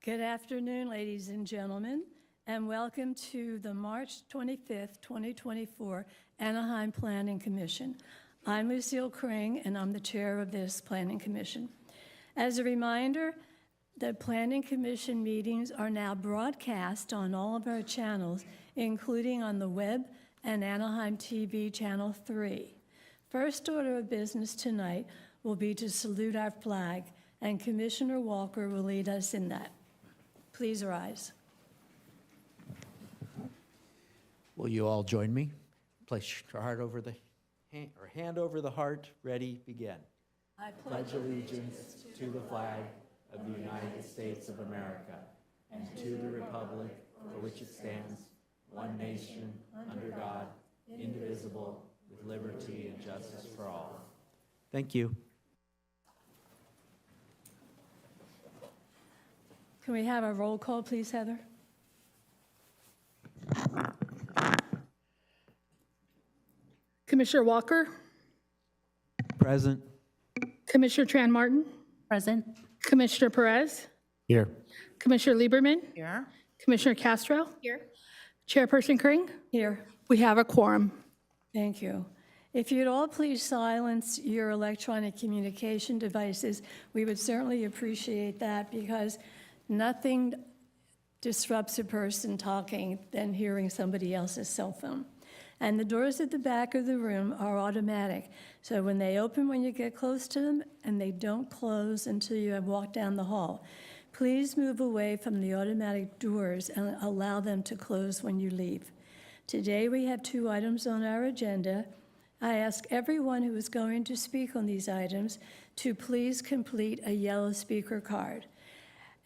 Good afternoon, ladies and gentlemen, and welcome to the March 25th, 2024 Anaheim Planning Commission. I'm Lucille Kring, and I'm the chair of this Planning Commission. As a reminder, the Planning Commission meetings are now broadcast on all of our channels, including on the web and Anaheim TV Channel 3. First order of business tonight will be to salute our flag, and Commissioner Walker will lead us in that. Please rise. Will you all join me? Place your heart over the hand, or hand over the heart. Ready, begin. I Pledge allegiance to the flag of the United States of America and to the republic for which it stands, one nation, under God, indivisible, with liberty and justice for all. Thank you. Can we have a roll call, please, Heather? Commissioner Walker, Present. Commissioner Tran Martin, Present. Commissioner Perez, Here. Commissioner Lieberman, Here. Commissioner Castro, Here. Chairperson Kring. Here. We have a quorum. Thank you. If you'd all please silence your electronic communication devices, we would certainly appreciate that, because nothing disrupts a person talking than hearing somebody else's cell phone. And the doors at the back of the room are automatic. So when they open when you get close to them, and they don't close until you have walked down the hall. Please move away from the automatic doors and allow them to close when you leave. Today we have 2 items on our agenda. I ask everyone who is going to speak on these items to please complete a yellow speaker card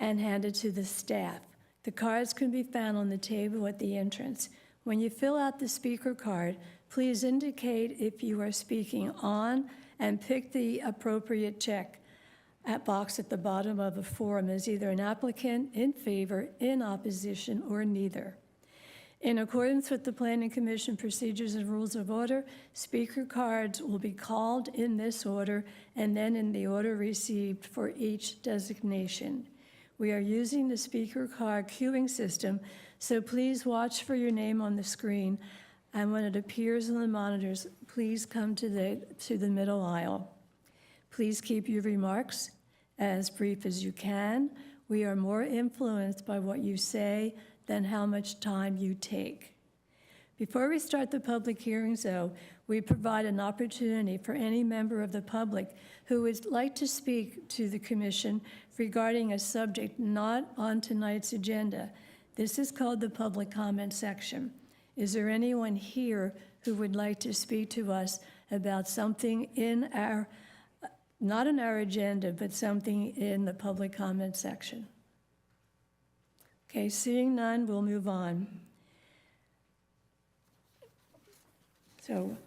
and hand it to the staff. The cards can be found on the table at the entrance. When you fill out the speaker card, please indicate if you are speaking on and pick the appropriate check box at the bottom of the form as either an applicant, in favor, in opposition, or neither. In accordance with the Planning Commission procedures and rules of order, speaker cards will be called in this order and then in the order received for each designation. We are using the speaker card queuing system, so please watch for your name on the screen, and when it appears on the monitors, please come to the middle aisle. Please keep your remarks as brief as you can. We are more influenced by what you say than how much time you take. Before we start the public hearings, though, we provide an opportunity for any member of the public who would like to speak to the commission regarding a subject not on tonight's agenda. This is called the public comment section. Is there anyone here who would like to speak to us about something in our, not in our agenda, but something in the public comment section? Okay, seeing none, we'll move on. So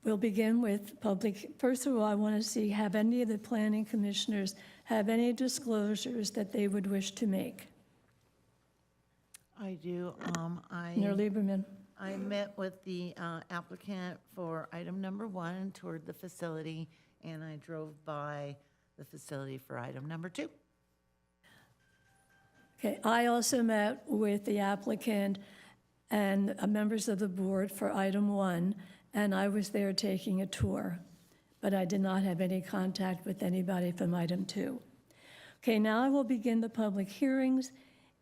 we'll begin with public. First of all, I want to see, have any of the planning commissioners have any disclosures that they would wish to make? I do. Mayor Lieberman. I met with the applicant for item number 1 and toured the facility, and I drove by the facility for item number 2. Okay, I also met with the applicant and members of the board for item 1, and I was there taking a tour, but I did not have any contact with anybody from item 2. Okay, now I will begin the public hearings,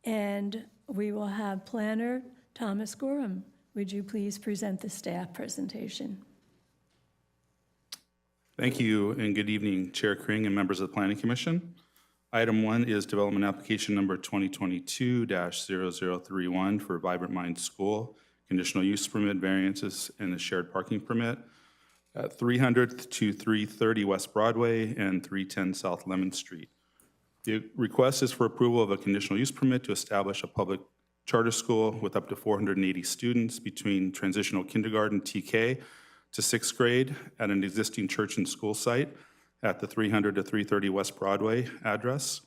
and we will have planner Thomas Gorham. Would you please present the staff presentation? Thank you, and good evening, Chair Kring and members of the Planning Commission. Item 1 is development application number 2022-0031 for Vibrant Mind School, conditional use permit variances and a shared parking permit at 300 to 330 West Broadway and 310 South Lemon Street. The request is for approval of a conditional use permit to establish a public charter school with up to 480 students between transitional kindergarten TK to 6th grade at an existing church and school site at the 300 to 330 West Broadway address,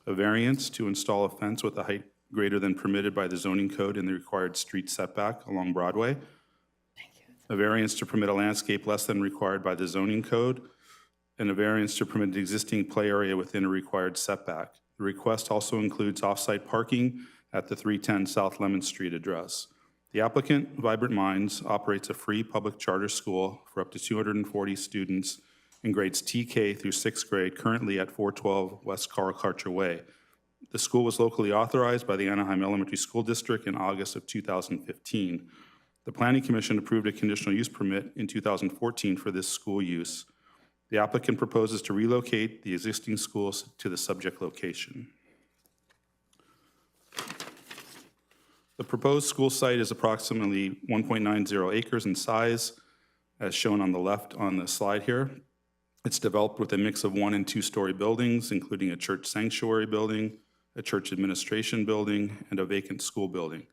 a variance to install a fence with a height greater than permitted by the zoning code in the required street setback along Broadway, a variance to permit a landscape less than required by the zoning code, and a variance to permit an existing play area within a required setback. The request also includes off-site parking at the 310 South Lemon Street address. The applicant, Vibrant Minds, operates a free public charter school for up to 240 students in grades TK through 6th grade, currently at 412 West Carl Karcher Way. The school was locally authorized by the Anaheim Elementary School District in August of 2015. The Planning Commission approved a conditional use permit in 2014 for this school use. The applicant proposes to relocate the existing schools to the subject location. The proposed school site is approximately 1.90 acres in size, as shown on the left on the slide here. It's developed with a mix of 1- and 2-story buildings, including a church sanctuary building, a church administration building, and a vacant school building.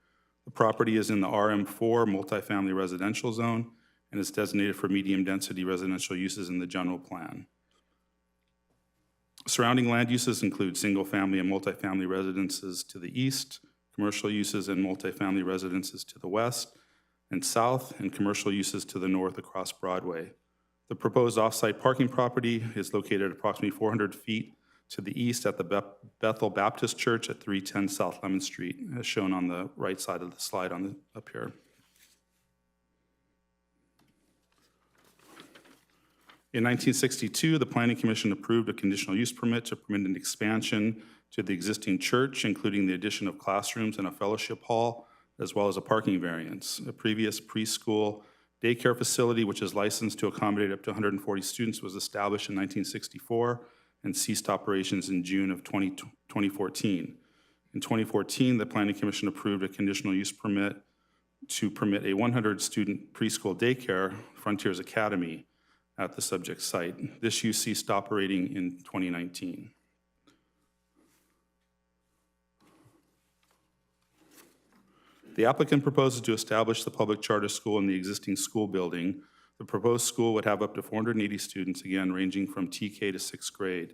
The property is in the RM4 multifamily residential zone and is designated for medium-density residential uses in the general plan. Surrounding land uses include single-family and multifamily residences to the east, commercial uses and multifamily residences to the west and south, and commercial uses to the north across Broadway. The proposed off-site parking property is located approximately 400 feet to the east at the Bethel Baptist Church at 310 South Lemon Street, as shown on the right side of the slide up here. In 1962, the Planning Commission approved a conditional use permit to permit an expansion to the existing church, including the addition of classrooms and a fellowship hall, as well as a parking variance. A previous preschool daycare facility, which is licensed to accommodate up to 140 students, was established in 1964 and ceased operations in June of 2014. In 2014, the Planning Commission approved a conditional use permit to permit a 100-student preschool daycare, Frontiers Academy, at the subject site. This use ceased operating in 2019. The applicant proposes to establish the public charter school in the existing school building. The proposed school would have up to 480 students, again, ranging from TK to 6th grade.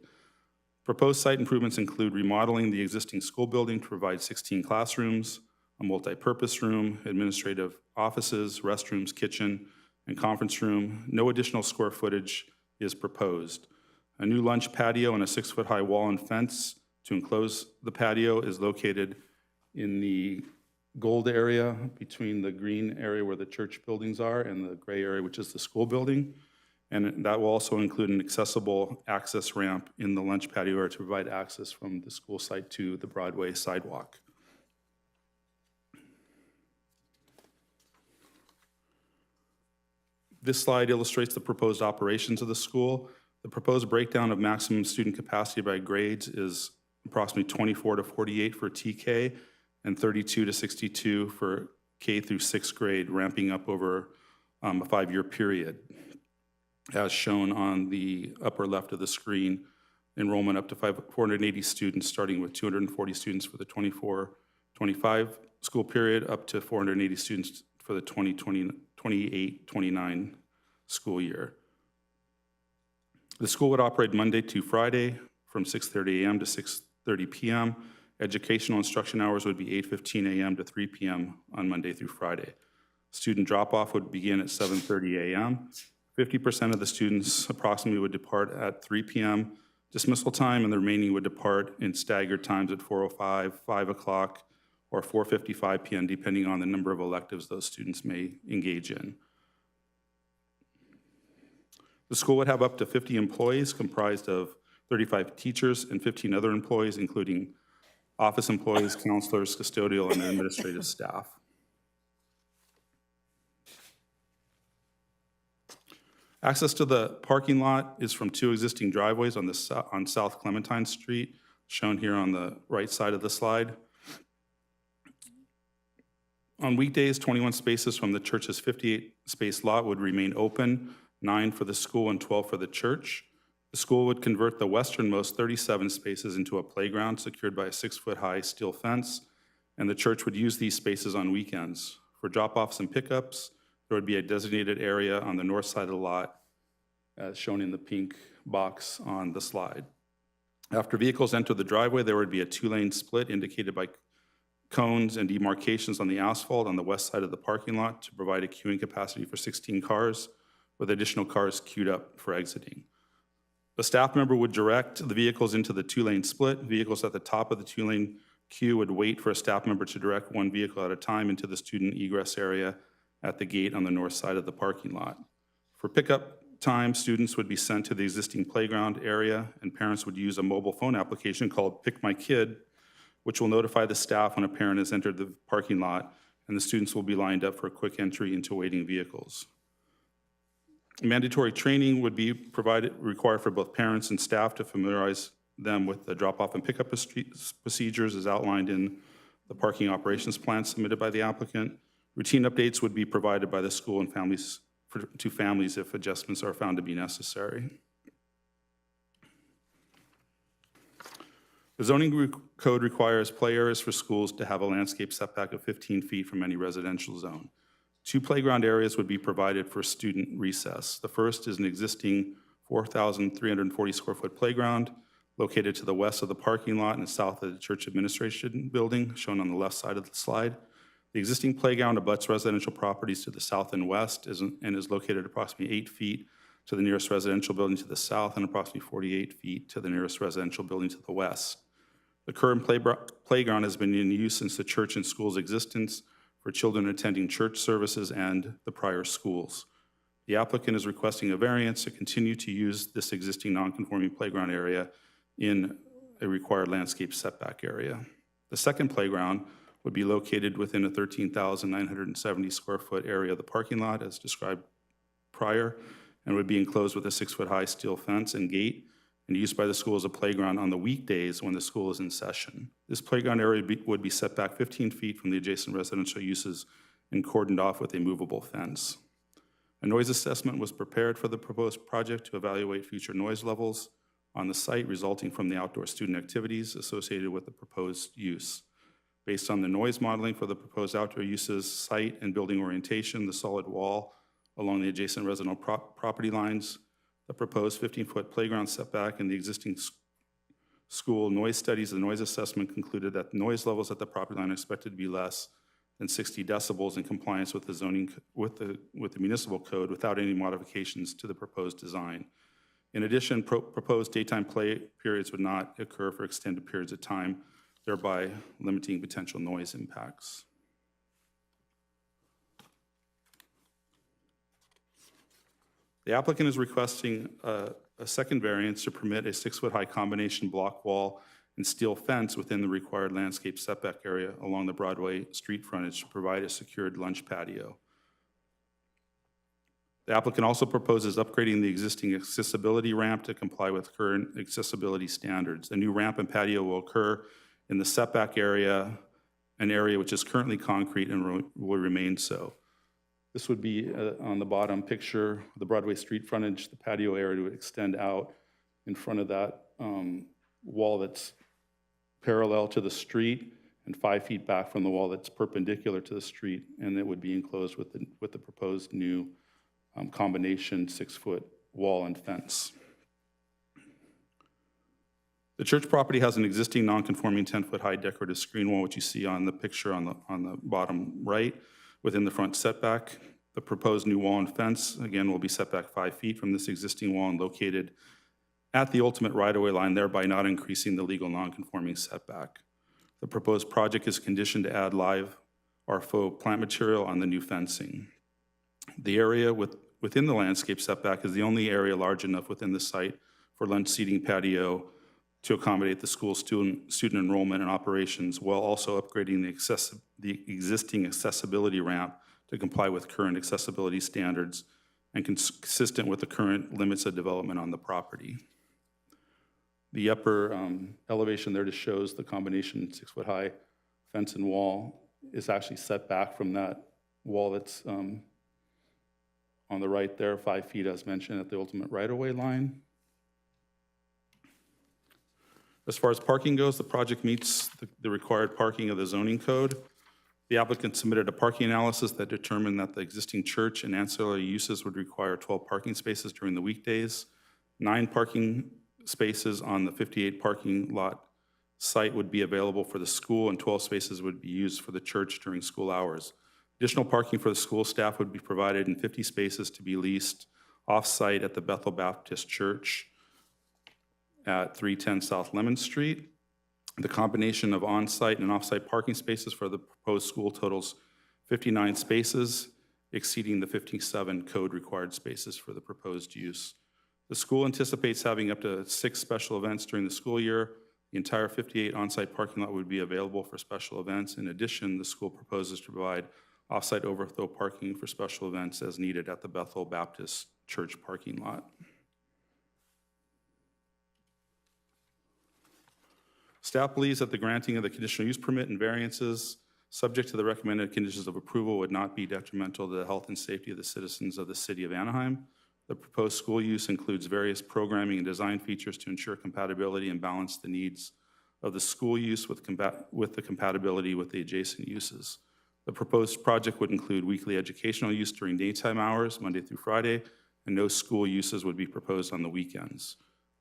Proposed site improvements include remodeling the existing school building to provide 16 classrooms, a multi-purpose room, administrative offices, restrooms, kitchen, and conference room. No additional square footage is proposed. A new lunch patio and a 6-foot-high wall and fence to enclose the patio is located in the gold area between the green area where the church buildings are and the gray area, which is the school building. And that will also include an accessible access ramp in the lunch patio area to provide access from the school site to the Broadway sidewalk. This slide illustrates the proposed operations of the school. The proposed breakdown of maximum student capacity by grades is approximately 24 to 48 for TK and 32 to 62 for K through 6th grade, ramping up over a 5-year period. As shown on the upper left of the screen, enrollment up to 480 students, starting with 240 students for the 24-25 school period, up to 480 students for the 28-29 school year. The school would operate Monday to Friday from 6:30 a.m. to 6:30 p.m. Educational instruction hours would be 8:15 a.m. to 3 p.m. on Monday through Friday. Student drop-off would begin at 7:30 a.m. 50% of the students approximately would depart at 3 p.m. dismissal time, and the remaining would depart in staggered times at 4:05, 5 o'clock, or 4:55 p.m., depending on the number of electives those students may engage in. The school would have up to 50 employees comprised of 35 teachers and 15 other employees, including office employees, counselors, custodial, and administrative staff. Access to the parking lot is from 2 existing driveways on South Clementine Street, shown here on the right side of the slide. On weekdays, 21 spaces from the church's 58-space lot would remain open, 9 for the school and 12 for the church. The school would convert the westernmost 37 spaces into a playground secured by a 6-foot-high steel fence, and the church would use these spaces on weekends. For drop-offs and pickups, there would be a designated area on the north side of the lot, as shown in the pink box on the slide. After vehicles enter the driveway, there would be a 2-lane split indicated by cones and demarcations on the asphalt on the west side of the parking lot to provide a queuing capacity for 16 cars, with additional cars queued up for exiting. A staff member would direct the vehicles into the two-lane split. Vehicles at the top of the two-lane queue would wait for a staff member to direct one vehicle at a time into the student egress area at the gate on the north side of the parking lot. For pickup time, students would be sent to the existing playground area, and parents would use a mobile phone application called Pick My Kid, which will notify the staff when a parent has entered the parking lot, and the students will be lined up for a quick entry into waiting vehicles. Mandatory training would be required for both parents and staff to familiarize them with the drop-off and pickup procedures as outlined in the parking operations plan submitted by the applicant. Routine updates would be provided by the school and to families if adjustments are found to be necessary. The zoning code requires play areas for schools to have a landscape setback of 15 feet from any residential zone. 2 playground areas would be provided for student recess. The first is an existing 4,340 square foot playground located to the west of the parking lot and south of the church administration building, shown on the left side of the slide. The existing playground abuts residential properties to the south and west and is located approximately 8 feet to the nearest residential building to the south and approximately 48 feet to the nearest residential building to the west. The current playground has been in use since the church and school's existence for children attending church services and the prior schools. The applicant is requesting a variance to continue to use this existing non-conforming playground area in a required landscape setback area. The second playground would be located within a 13,970 square foot area of the parking lot as described prior, and would be enclosed with a 6-foot high steel fence and gate and used by the school as a playground on the weekdays when the school is in session. This playground area would be set back 15 feet from the adjacent residential uses and cordoned off with a movable fence. A noise assessment was prepared for the proposed project to evaluate future noise levels on the site resulting from the outdoor student activities associated with the proposed use. Based on the noise modeling for the proposed outdoor uses, site and building orientation, the solid wall along the adjacent residential property lines, the proposed 15-foot playground setback, and the existing school noise studies, the noise assessment concluded that noise levels at the property line are expected to be less than 60 decibels in compliance with the zoning with the municipal code without any modifications to the proposed design. In addition, proposed daytime play periods would not occur for extended periods of time, thereby limiting potential noise impacts. The applicant is requesting a second variance to permit a 6-foot high combination block wall and steel fence within the required landscape setback area along the Broadway street frontage to provide a secured lunch patio. The applicant also proposes upgrading the existing accessibility ramp to comply with current accessibility standards. A new ramp and patio will occur in the setback area, an area which is currently concrete and will remain so. This would be on the bottom picture, the Broadway street frontage. The patio area would extend out in front of that wall that's parallel to the street and 5 feet back from the wall that's perpendicular to the street, and it would be enclosed with the proposed new combination 6-foot wall and fence. The church property has an existing non-conforming 10-foot high decorative screen wall, which you see on the picture on the bottom right within the front setback. The proposed new wall and fence, again, will be set back 5 feet from this existing wall and located at the ultimate right-of-way line, thereby not increasing the legal non-conforming setback. The proposed project is conditioned to add live or faux plant material on the new fencing. The area within the landscape setback is the only area large enough within the site for lunch seating patio to accommodate the school student enrollment and operations, while also upgrading the existing accessibility ramp to comply with current accessibility standards and consistent with the current limits of development on the property. The upper elevation there just shows the combination 6-foot high fence and wall is actually set back from that wall that's on the right there, 5 feet as mentioned at the ultimate right-of-way line. As far as parking goes, the project meets the required parking of the zoning code. The applicant submitted a parking analysis that determined that the existing church and ancillary uses would require 12 parking spaces during the weekdays. 9 parking spaces on the 58 parking lot site would be available for the school, and 12 spaces would be used for the church during school hours. Additional parking for the school staff would be provided in 50 spaces to be leased off-site at the Bethel Baptist Church. at 310 South Lemon Street. The combination of on-site and off-site parking spaces for the proposed school totals 59 spaces, exceeding the 57 code-required spaces for the proposed use. The school anticipates having up to 6 special events during the school year. The entire 58 on-site parking lot would be available for special events. In addition, the school proposes to provide off-site overflow parking for special events as needed at the Bethel Baptist Church parking lot. Staff believes that the granting of the conditional use permit and variances subject to the recommended conditions of approval would not be detrimental to the health and safety of the citizens of the city of Anaheim. The proposed school use includes various programming and design features to ensure compatibility and balance the needs of the school use with the compatibility with the adjacent uses. The proposed project would include weekly educational use during daytime hours, Monday through Friday, and no school uses would be proposed on the weekends.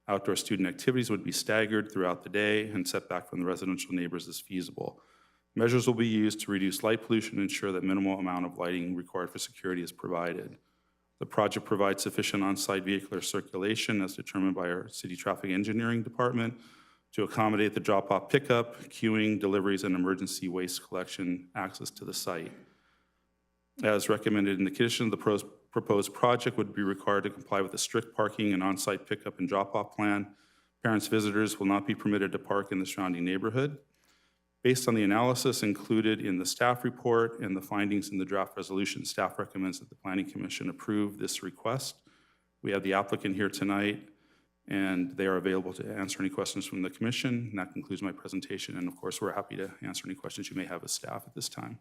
Outdoor student activities would be staggered throughout the day and set back from the residential neighbors as feasible. Measures will be used to reduce light pollution and ensure that minimal amount of lighting required for security is provided. The project provides sufficient on-site vehicular circulation as determined by our city traffic engineering department to accommodate the drop-off pickup, queuing, deliveries, and emergency waste collection access to the site. As recommended in the condition, the proposed project would be required to comply with a strict parking and on-site pickup and drop-off plan. Parents, visitors will not be permitted to park in the surrounding neighborhood. Based on the analysis included in the staff report and the findings in the draft resolution, staff recommends that the Planning Commission approve this request. We have the applicant here tonight, and they are available to answer any questions from the commission. And that concludes my presentation. And of course, we're happy to answer any questions you may have as staff at this time.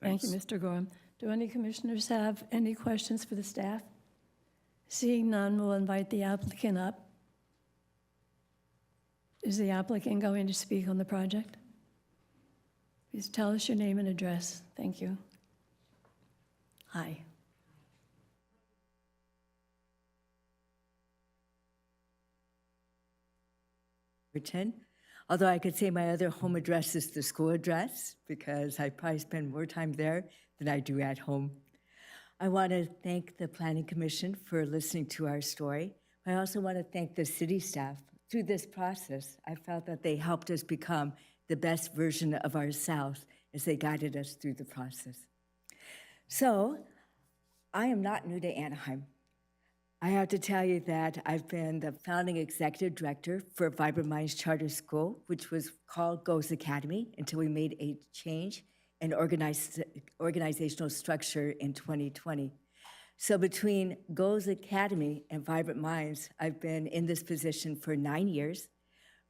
Thank you, Mr. Gorham. Do any commissioners have any questions for the staff? Seeing none, we'll invite the applicant up. Is the applicant going to speak on the project? Please tell us your name and address. Thank you. Hi. Although I could say my other home address is the school address because I probably spend more time there than I do at home. I want to thank the Planning Commission for listening to our story. I also want to thank the city staff. Through this process, I felt that they helped us become the best version of ourselves as they guided us through the process. So, I am not new to Anaheim. I have to tell you that I've been the founding executive director for Vibrant Minds Charter School, which was called GOES Academy until we made a change in organizational structure in 2020. So between GOES Academy and Vibrant Minds, I've been in this position for 9 years.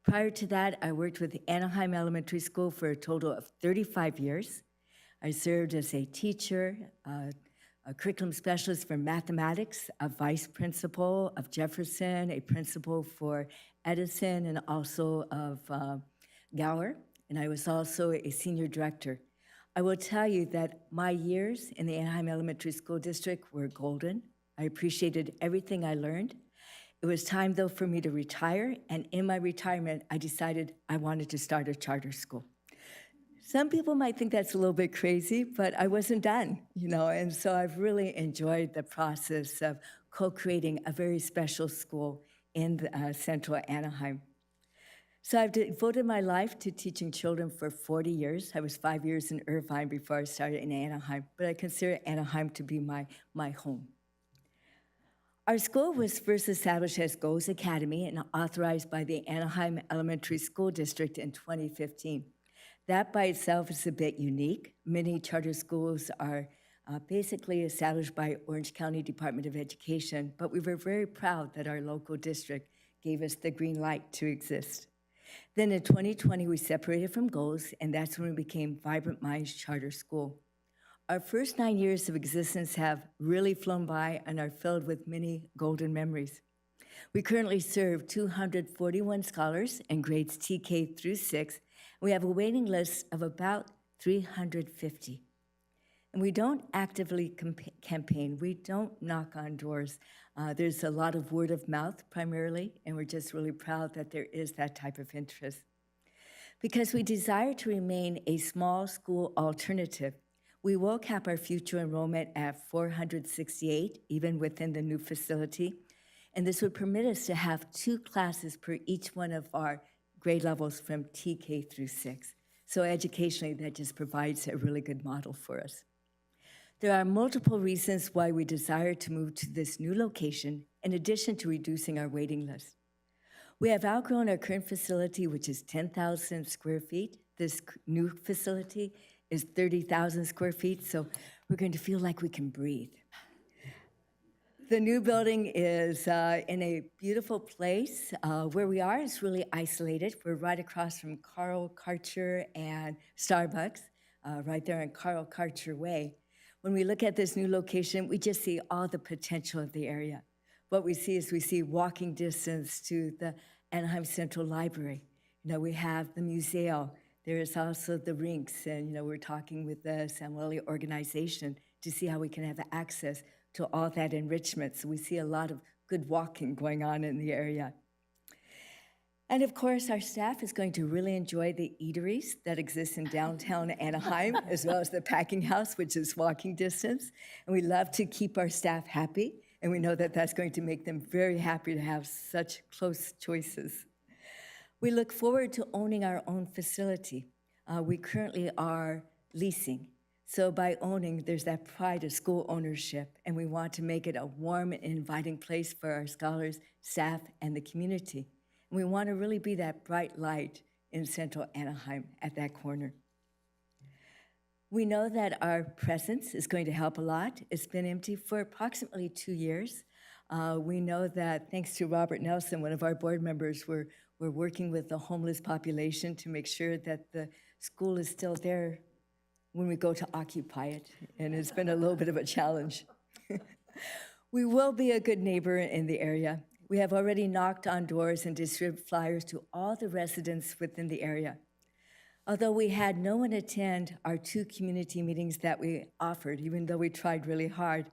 Prior to that, I worked with Anaheim Elementary School for a total of 35 years. I served as a teacher, a curriculum specialist for mathematics, a vice principal of Jefferson, a principal for Edison, and also of Gower, and I was also a senior director. I will tell you that my years in the Anaheim Elementary School District were golden. I appreciated everything I learned. It was time, though, for me to retire, and in my retirement, I decided I wanted to start a charter school. Some people might think that's a little bit crazy, but I wasn't done, and so I've really enjoyed the process of co-creating a very special school in central Anaheim. So I've devoted my life to teaching children for 40 years. I was 5 years in Irvine before I started in Anaheim, but I consider Anaheim to be my home. Our school was first established as GOES Academy and authorized by the Anaheim Elementary School District in 2015. That by itself is a bit unique. Many charter schools are basically established by Orange County Department of Education, but we were very proud that our local district gave us the green light to exist. Then in 2020, we separated from GOES, and that's when we became Vibrant Minds Charter School. Our first 9 years of existence have really flown by and are filled with many golden memories. We currently serve 241 scholars in grades TK through 6. We have a waiting list of about 350. And we don't actively campaign. We don't knock on doors. There's a lot of word of mouth primarily, and we're just really proud that there is that type of interest. Because we desire to remain a small school alternative, we will cap our future enrollment at 468, even within the new facility. And this would permit us to have 2 classes per each one of our grade levels from TK through 6. So educationally, that just provides a really good model for us. There are multiple reasons why we desire to move to this new location, in addition to reducing our waiting list. We have outgrown our current facility, which is 10,000 square feet. This new facility is 30,000 square feet, so we're going to feel like we can breathe. The new building is in a beautiful place. Where we are is really isolated. We're right across from Carl Karcher and Starbucks, right there on Carl Karcher Way. When we look at this new location, we just see all the potential of the area. What we see is we see walking distance to the Anaheim Central Library. We have the museum. There is also the rinks, and we're talking with the Samueli organization to see how we can have access to all that enrichment. So we see a lot of good walking going on in the area. And of course, our staff is going to really enjoy the eateries that exist in downtown Anaheim, as well as the packing house, which is walking distance. And we love to keep our staff happy, and we know that that's going to make them very happy to have such close choices. We look forward to owning our own facility. We currently are leasing. So by owning, there's that pride of school ownership, and we want to make it a warm and inviting place for our scholars, staff, and the community. And we want to really be that bright light in central Anaheim at that corner. We know that our presence is going to help a lot. It's been empty for approximately 2 years. We know that thanks to Robert Nelson, one of our board members, we're working with the homeless population to make sure that the school is still there when we go to occupy it, and it's been a little bit of a challenge. We will be a good neighbor in the area. We have already knocked on doors and distributed flyers to all the residents within the area. Although we had no one attend our 2 community meetings that we offered, even though we tried really hard,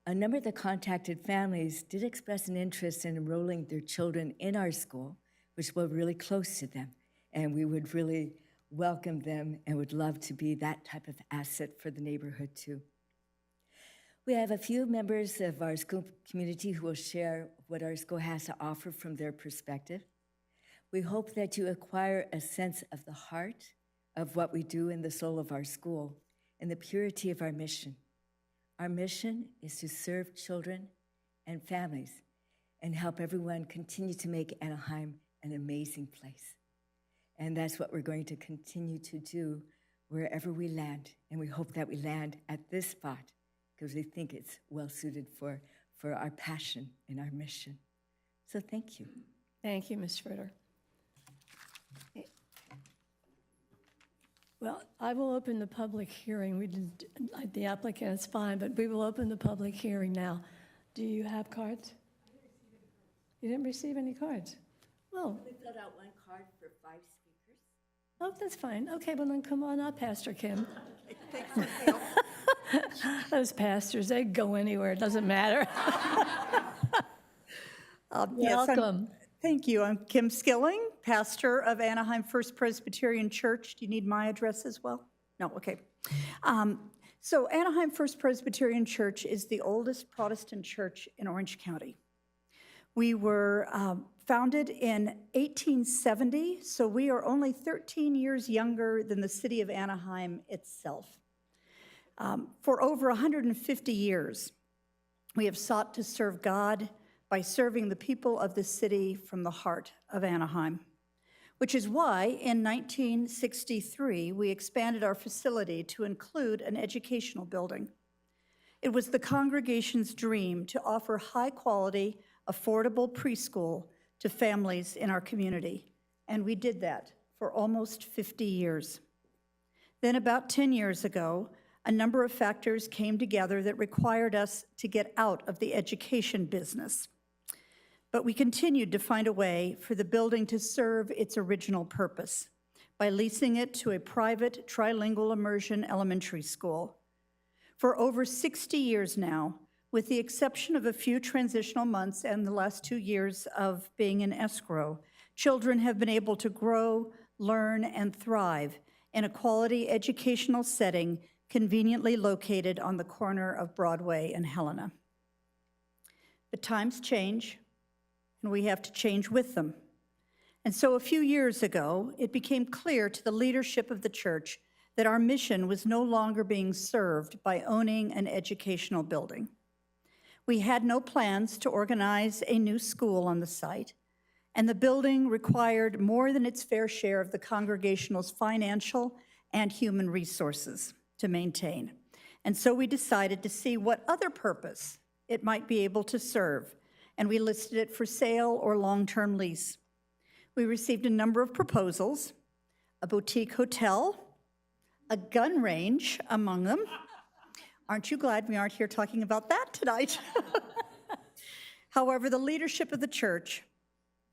a number of the contacted families did express an interest in enrolling their children in our school, which was really close to them, and we would really welcome them and would love to be that type of asset for the neighborhood too. We have a few members of our school community who will share what our school has to offer from their perspective. We hope that you acquire a sense of the heart of what we do in the soul of our school and the purity of our mission. Our mission is to serve children and families and help everyone continue to make Anaheim an amazing place. And that's what we're going to continue to do wherever we land. And we hope that we land at this spot because we think it's well suited for our passion and our mission. So thank you. Thank you, Ms. Schroeder. Well, I will open the public hearing. The applicant is fine, but we will open the public hearing now. Do you have cards? You didn't receive any cards? Well, We filled out 1 card for 5 speakers. oh, that's fine. Okay, well then come on up, Pastor Kim. Those pastors, they go anywhere, it doesn't matter. Yes, Welcome. thank you. I'm Kim Skilling, pastor of Anaheim First Presbyterian Church. Do you need my address as well? No, okay. So Anaheim First Presbyterian Church is the oldest Protestant church in Orange County. We were founded in 1870, so we are only 13 years younger than the city of Anaheim itself. For over 150 years, we have sought to serve God by serving the people of the city from the heart of Anaheim, which is why in 1963, we expanded our facility to include an educational building. It was the congregation's dream to offer high-quality, affordable preschool to families in our community, and we did that for almost 50 years. Then about 10 years ago, a number of factors came together that required us to get out of the education business. But we continued to find a way for the building to serve its original purpose by leasing it to a private trilingual immersion elementary school. For over 60 years now, with the exception of a few transitional months and the last 2 years of being in escrow, children have been able to grow, learn, and thrive in a quality educational setting conveniently located on the corner of Broadway and Helena. But times change, and we have to change with them. And so a few years ago, it became clear to the leadership of the church that our mission was no longer being served by owning an educational building. We had no plans to organize a new school on the site, and the building required more than its fair share of the congregational's financial and human resources to maintain. And so we decided to see what other purpose it might be able to serve, and we listed it for sale or long-term lease. We received a number of proposals, a boutique hotel, a gun range among them. Aren't you glad we aren't here talking about that tonight? However, the leadership of the church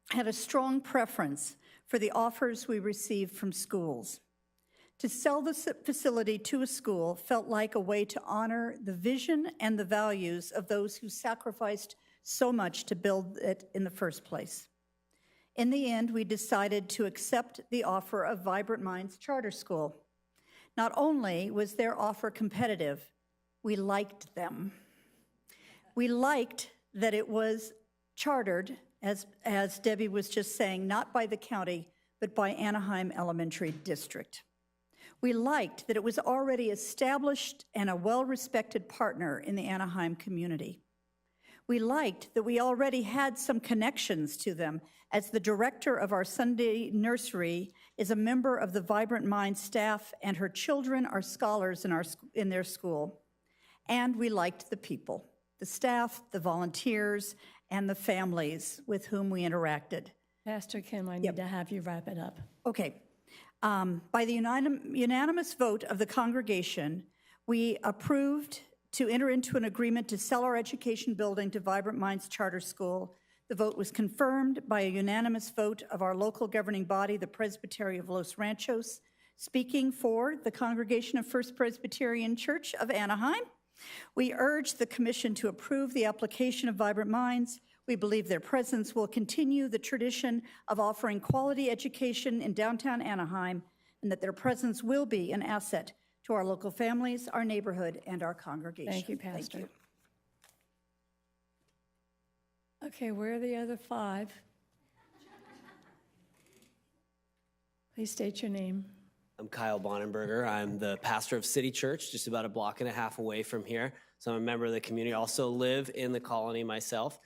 had a strong preference for the offers we received from schools. To sell the facility to a school felt like a way to honor the vision and the values of those who sacrificed so much to build it in the first place. In the end, we decided to accept the offer of Vibrant Minds Charter School. Not only was their offer competitive, we liked them. We liked that it was chartered, as Debbie was just saying, not by the county, but by Anaheim Elementary District. We liked that it was already established and a well-respected partner in the Anaheim community. We liked that we already had some connections to them, as the director of our Sunday nursery is a member of the Vibrant Minds staff, and her children are scholars in their school. And we liked the people, the staff, the volunteers, and the families with whom we interacted. Pastor Kim, I need to have you wrap it up. Okay. By the unanimous vote of the congregation, we approved to enter into an agreement to sell our education building to Vibrant Minds Charter School. The vote was confirmed by a unanimous vote of our local governing body, the Presbytery of Los Ranchos. Speaking for the congregation of First Presbyterian Church of Anaheim, we urge the commission to approve the application of Vibrant Minds. We believe their presence will continue the tradition of offering quality education in downtown Anaheim, and that their presence will be an asset to our local families, our neighborhood, and our congregation. Thank you, Pastor. Thank you. Okay, where are the other 5? Please state your name. I'm Kyle Bonenberger. I'm the pastor of City Church, just about a block and a half away from here. So I'm a member of the community. I also live in the colony myself,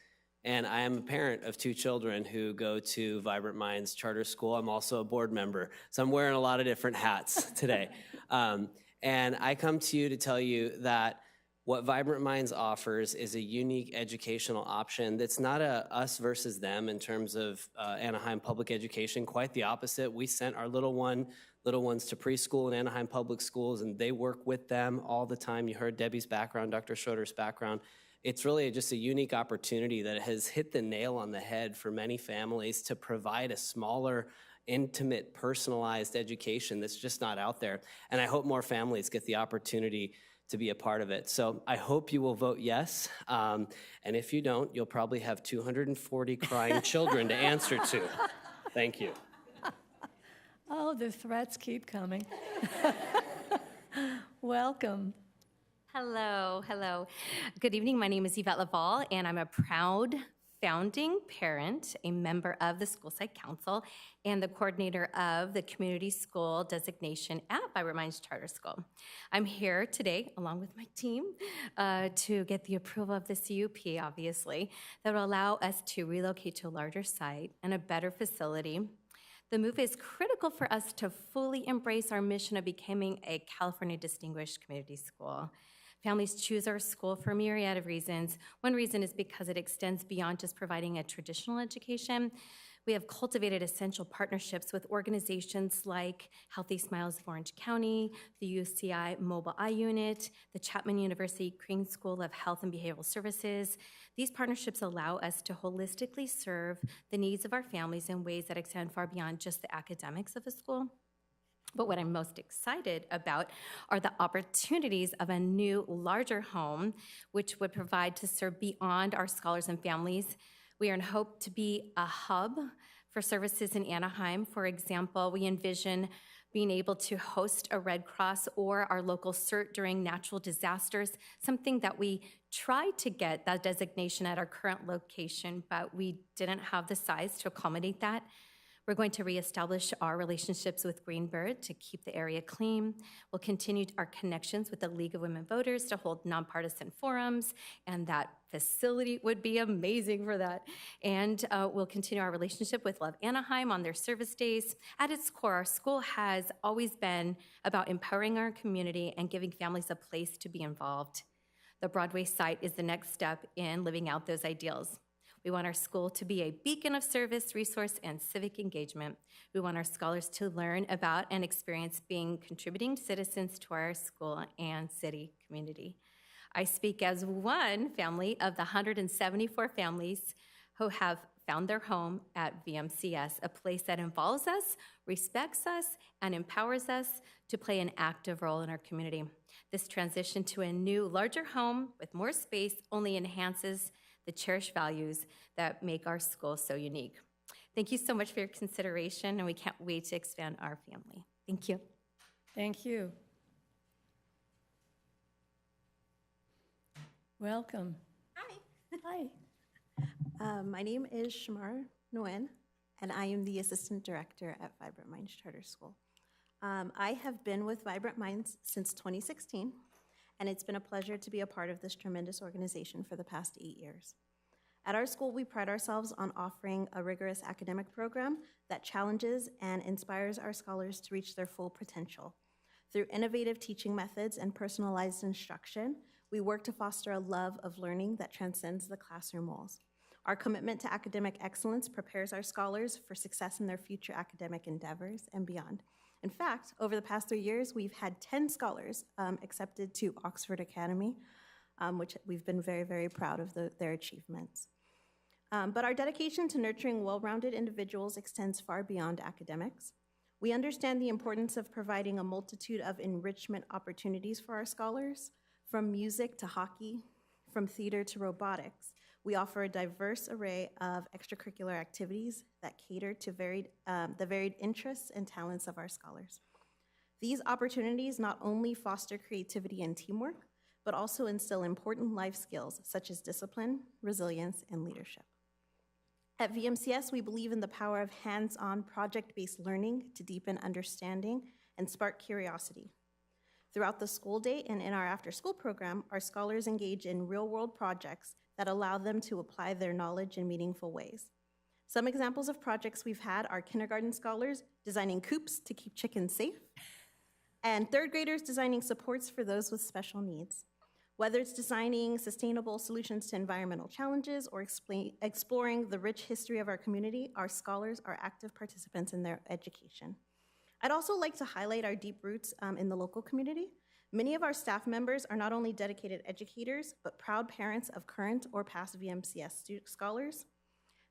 and I am a parent of 2 children who go to Vibrant Minds Charter School. I'm also a board member, so I'm wearing a lot of different hats today. And I come to you to tell you that what Vibrant Minds offers is a unique educational option that's not a us versus them in terms of Anaheim public education. Quite the opposite. We sent our little ones to preschool in Anaheim public schools, and they work with them all the time. You heard Debbie's background, Dr. Schroeder's background. It's really just a unique opportunity that has hit the nail on the head for many families to provide a smaller, intimate, personalized education that's just not out there. And I hope more families get the opportunity to be a part of it. So I hope you will vote yes. And if you don't, you'll probably have 240 crying children to answer to. Thank you. Oh, the threats keep coming. Welcome. Hello, hello. Good evening. My name is Yvette Laval, and I'm a proud founding parent, a member of the School Site Council, and the coordinator of the community school designation at Vibrant Minds Charter School. I'm here today, along with my team, to get the approval of the CUP, obviously, that will allow us to relocate to a larger site and a better facility. The move is critical for us to fully embrace our mission of becoming a California Distinguished Community School. Families choose our school for a myriad of reasons. One reason is because it extends beyond just providing a traditional education. We have cultivated essential partnerships with organizations like Healthy Smiles of Orange County, the UCI Mobile Eye Unit, the Chapman University Crane School of Health and Behavioral Services. These partnerships allow us to holistically serve the needs of our families in ways that extend far beyond just the academics of a school. But what I'm most excited about are the opportunities of a new, larger home, which would provide to serve beyond our scholars and families. We are in hope to be a hub for services in Anaheim. For example, we envision being able to host a Red Cross or our local CERT during natural disasters, something that we tried to get that designation at our current location, but we didn't have the size to accommodate that. We're going to reestablish our relationships with Greenbird to keep the area clean. We'll continue our connections with the League of Women Voters to hold nonpartisan forums, and that facility would be amazing for that. And we'll continue our relationship with Love Anaheim on their service days. At its core, our school has always been about empowering our community and giving families a place to be involved. The Broadway site is the next step in living out those ideals. We want our school to be a beacon of service, resource, and civic engagement. We want our scholars to learn about and experience being contributing citizens to our school and city community. I speak as one family of the 174 families who have found their home at VMCS, a place that involves us, respects us, and empowers us to play an active role in our community. This transition to a new, larger home with more space only enhances the cherished values that make our school so unique. Thank you so much for your consideration, and we can't wait to expand our family. Thank you. Thank you. Welcome. Hi. Hi. My name is Shamar Nguyen, and I am the Assistant Director at Vibrant Minds Charter School. I have been with Vibrant Minds since 2016, and it's been a pleasure to be a part of this tremendous organization for the past 8 years. At our school, we pride ourselves on offering a rigorous academic program that challenges and inspires our scholars to reach their full potential. Through innovative teaching methods and personalized instruction, we work to foster a love of learning that transcends the classroom walls. Our commitment to academic excellence prepares our scholars for success in their future academic endeavors and beyond. In fact, over the past 3 years, we've had 10 scholars accepted to Oxford Academy, which we've been very, very proud of their achievements. But our dedication to nurturing well-rounded individuals extends far beyond academics. We understand the importance of providing a multitude of enrichment opportunities for our scholars, from music to hockey, from theater to robotics. We offer a diverse array of extracurricular activities that cater to the varied interests and talents of our scholars. These opportunities not only foster creativity and teamwork, but also instill important life skills such as discipline, resilience, and leadership. At VMCS, we believe in the power of hands-on project-based learning to deepen understanding and spark curiosity. Throughout the school day and in our after-school program, our scholars engage in real-world projects that allow them to apply their knowledge in meaningful ways. Some examples of projects we've had are kindergarten scholars designing coops to keep chickens safe, and third graders designing supports for those with special needs. Whether it's designing sustainable solutions to environmental challenges or exploring the rich history of our community, our scholars are active participants in their education. I'd also like to highlight our deep roots in the local community. Many of our staff members are not only dedicated educators, but proud parents of current or past VMCS scholars.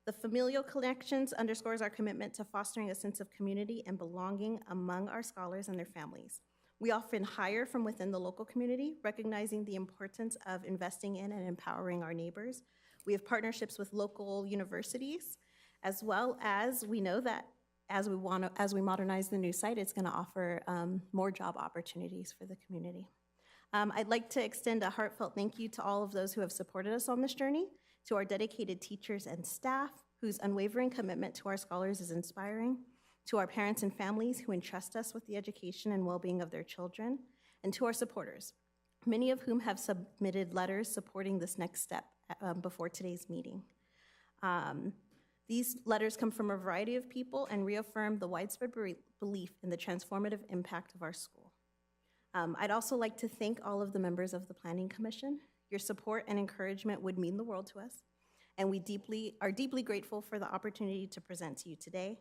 The familial connections underscores our commitment to fostering a sense of community and belonging among our scholars and their families. We often hire from within the local community, recognizing the importance of investing in and empowering our neighbors. We have partnerships with local universities, as well as we know that as we modernize the new site, it's going to offer more job opportunities for the community. I'd like to extend a heartfelt thank you to all of those who have supported us on this journey, to our dedicated teachers and staff, whose unwavering commitment to our scholars is inspiring, to our parents and families who entrust us with the education and well-being of their children, and to our supporters, many of whom have submitted letters supporting this next step before today's meeting. These letters come from a variety of people and reaffirm the widespread belief in the transformative impact of our school. I'd also like to thank all of the members of the Planning Commission. Your support and encouragement would mean the world to us, and we are deeply grateful for the opportunity to present to you today.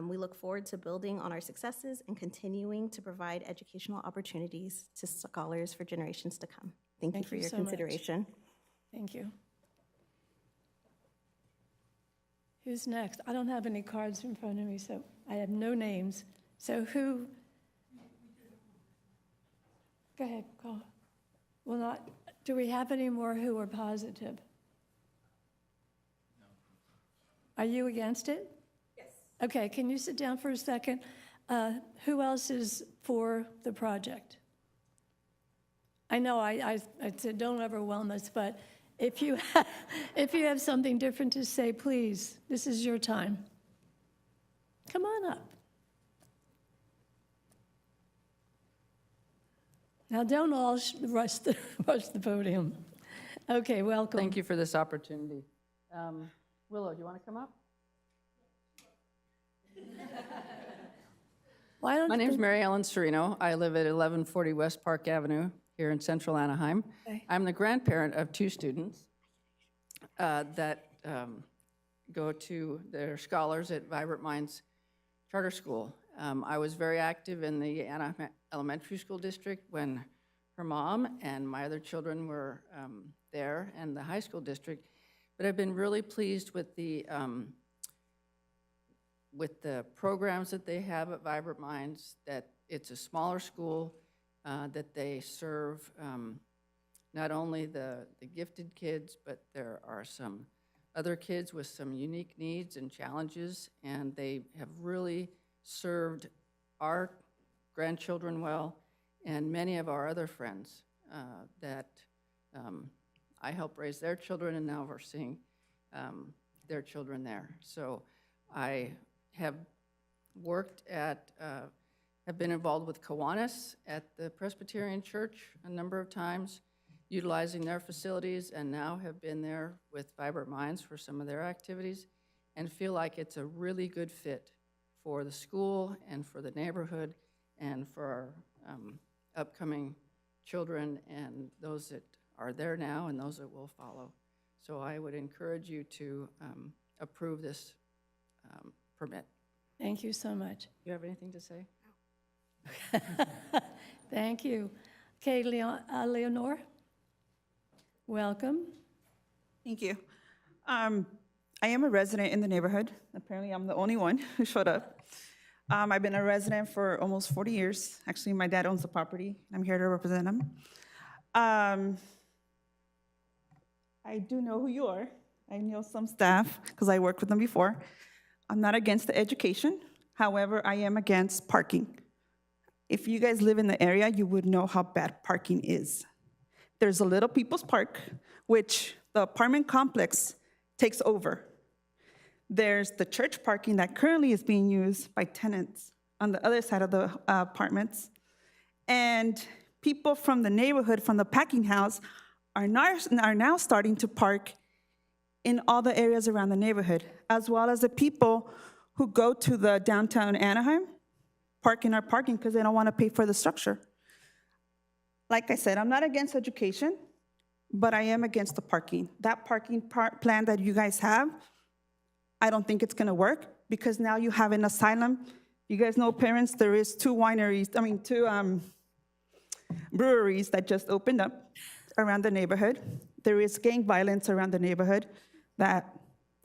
We look forward to building on our successes and continuing to provide educational opportunities to scholars for generations to come. Thank you for your so much. consideration. Thank you. Who's next? I don't have any cards in front of me, so I have no names. So who? Go ahead, call. Well, not. Do we have any more who are positive? No. Are you against it? Yes. Okay, can you sit down for a second? Who else is for the project? I know I said don't overwhelm us, but if you if you have something different to say, please, this is your time. Come on up. Now, don't all rush the podium. Okay, welcome. Thank you for this opportunity. Willow, do you want to come up? Why don't My name's the- Mary Ellen Serino. I live at 1140 West Park Avenue here in central Anaheim. Okay. I'm the grandparent of two students that go to their scholars at Vibrant Minds Charter School. I was very active in the Anaheim Elementary School District when her mom and my other children were there, and the high school district. But I've been really pleased with the programs that they have at Vibrant Minds, that it's a smaller school, that they serve not only the gifted kids, but there are some other kids with some unique needs and challenges, and they have really served our grandchildren well, and many of our other friends that I help raise their children, and now we're seeing their children there. So I have worked at, have been involved with Kiwanis at the Presbyterian Church a number of times, utilizing their facilities, and now have been there with Vibrant Minds for some of their activities, and feel like it's a really good fit for the school and for the neighborhood and for our upcoming children and those that are there now and those that will follow. So I would encourage you to approve this permit. Thank you so much. Do you have anything to say? Thank you. Okay, Leonore, welcome. Thank you. I am a resident in the neighborhood. Apparently, I'm the only one who showed up. I've been a resident for almost 40 years. Actually, my dad owns the property. I'm here to represent him. I do know who you are. I know some staff because I worked with them before. I'm not against the education. However, I am against parking. If you guys live in the area, you would know how bad parking is. There's a Little People's Park, which the apartment complex takes over. There's the church parking that currently is being used by tenants on the other side of the apartments. And people from the neighborhood, from the packing house, are now starting to park in all the areas around the neighborhood, as well as the people who go to the downtown Anaheim, park in our parking because they don't want to pay for the structure. Like I said, I'm not against education, but I am against the parking. That parking plan that you guys have, I don't think it's going to work because now you have an asylum. You guys know, parents, there is two breweries that just opened up around the neighborhood. There is gang violence around the neighborhood that,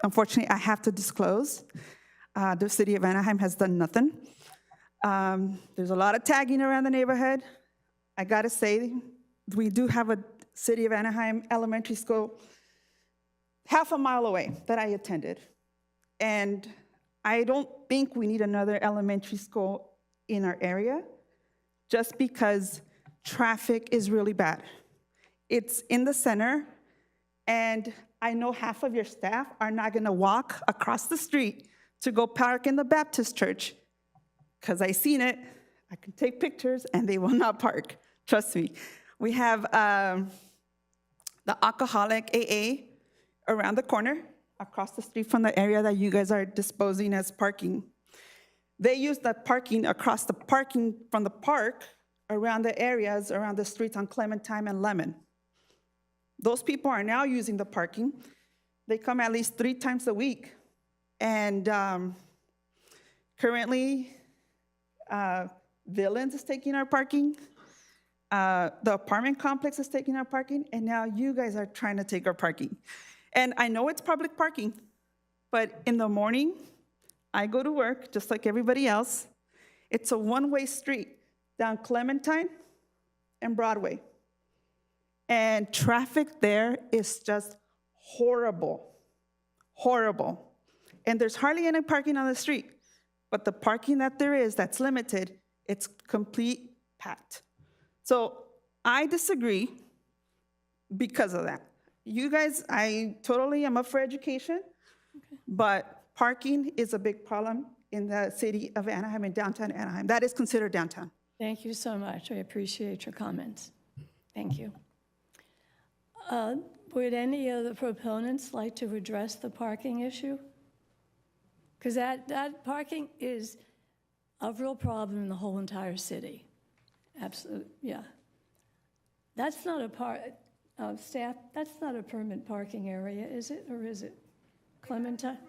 unfortunately, I have to disclose. The city of Anaheim has done nothing. There's a lot of tagging around the neighborhood. I gotta say, we do have a city of Anaheim elementary school half a mile away that I attended. And I don't think we need another elementary school in our area just because traffic is really bad. It's in the center, and I know half of your staff are not gonna walk across the street to go park in the Baptist church, because I seen it. I can take pictures, and they will not park. Trust me. We have the alcoholic AA around the corner, across the street from the area that you guys are disposing as parking. They use that parking across the parking from the park around the areas, around the streets on Clementine and Lemon. Those people are now using the parking. They come at least 3 times a week. And currently, Villains is taking our parking. The apartment complex is taking our parking. And now you guys are trying to take our parking. And I know it's public parking, but in the morning, I go to work just like everybody else. It's a one-way street down Clementine and Broadway. And traffic there is just horrible, horrible. And there's hardly any parking on the street. but the parking that there is that's limited, it's complete packed. So I disagree because of that. You guys, I totally am up for education, but parking is a big problem in the city of Anaheim and downtown Anaheim. That is considered downtown. Thank you so much. I appreciate your comments. Thank you. Would any of the proponents like to address the parking issue? Because that parking is a real problem in the whole entire city. Absolutely, yeah. That's not a staff, that's not a permanent parking area, is it, or is it? Clementine? It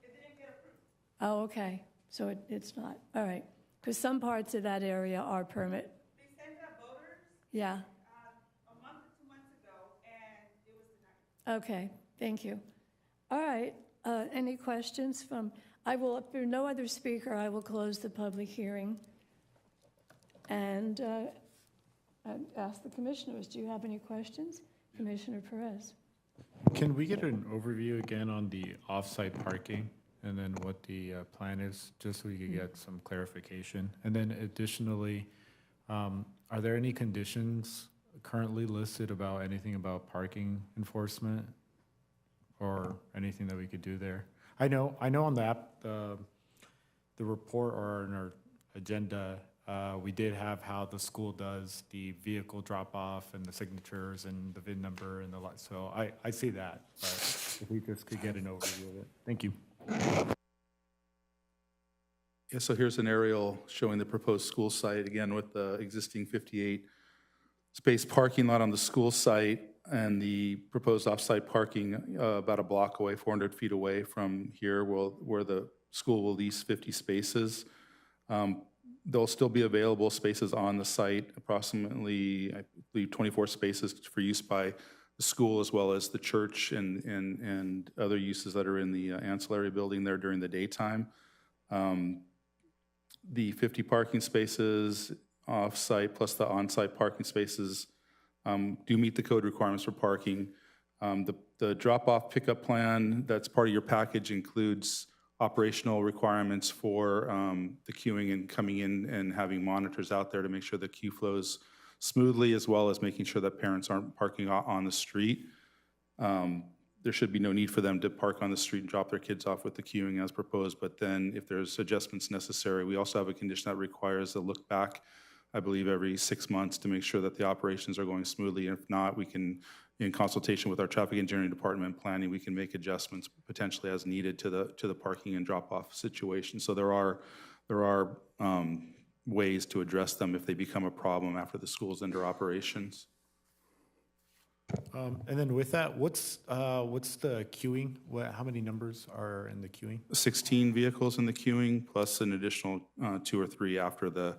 didn't get approved. Oh, okay, so it's not, all right. Because some parts of that area are permit. They sent out voters Yeah, a month or 2 months ago, and it was denied. okay, thank you. All right, any questions from, if there are no other speaker, I will close the public hearing. And I'd ask the commissioners, do you have any questions? Commissioner Perez. Can we get an overview again on the off-site parking and then what the plan is, just so we could get some clarification? And then additionally, are there any conditions currently listed about anything about parking enforcement or anything that we could do there? I know on the app, the report or in our agenda, we did have how the school does the vehicle drop-off and the signatures and the VIN number and the like. So I see that, but if we just could get an overview of it. Thank you. Yeah, so here's an aerial showing the proposed school site, again, with the existing 58-space parking lot on the school site and the proposed off-site parking about a block away, 400 feet away from here, where the school will lease 50 spaces. There'll still be available spaces on the site, approximately, I believe, 24 spaces for use by the school as well as the church and other uses that are in the ancillary building there during the daytime. The 50 parking spaces off-site plus the on-site parking spaces do meet the code requirements for parking. The drop-off pickup plan that's part of your package includes operational requirements for the queuing and coming in and having monitors out there to make sure the queue flows smoothly, as well as making sure that parents aren't parking on the street. There should be no need for them to park on the street and drop their kids off with the queuing as proposed, but then if there's adjustments necessary, we also have a condition that requires a look back, I believe, every 6 months to make sure that the operations are going smoothly. If not, we can, in consultation with our traffic engineering department and planning, we can make adjustments potentially as needed to the parking and drop-off situation. So there are ways to address them if they become a problem after the school's under operations. And then with that, what's the queuing? How many numbers are in the queuing? 16 vehicles in the queuing, plus an additional 2 or 3 after the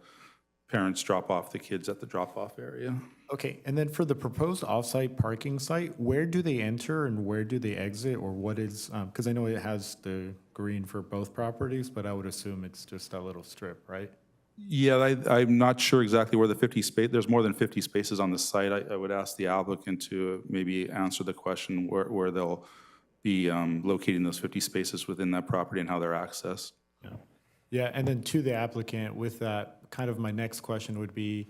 parents drop off the kids at the drop-off area. Okay, and then for the proposed off-site parking site, where do they enter and where do they exit, or what is, because I know it has the green for both properties, but I would assume it's just a little strip, right? Yeah, I'm not sure exactly where the 50 space, there's more than 50 spaces on the site. I would ask the applicant to maybe answer the question where they'll be locating those 50 spaces within that property and how they're accessed. Yeah. Yeah, and then to the applicant, with that, kind of my next question would be,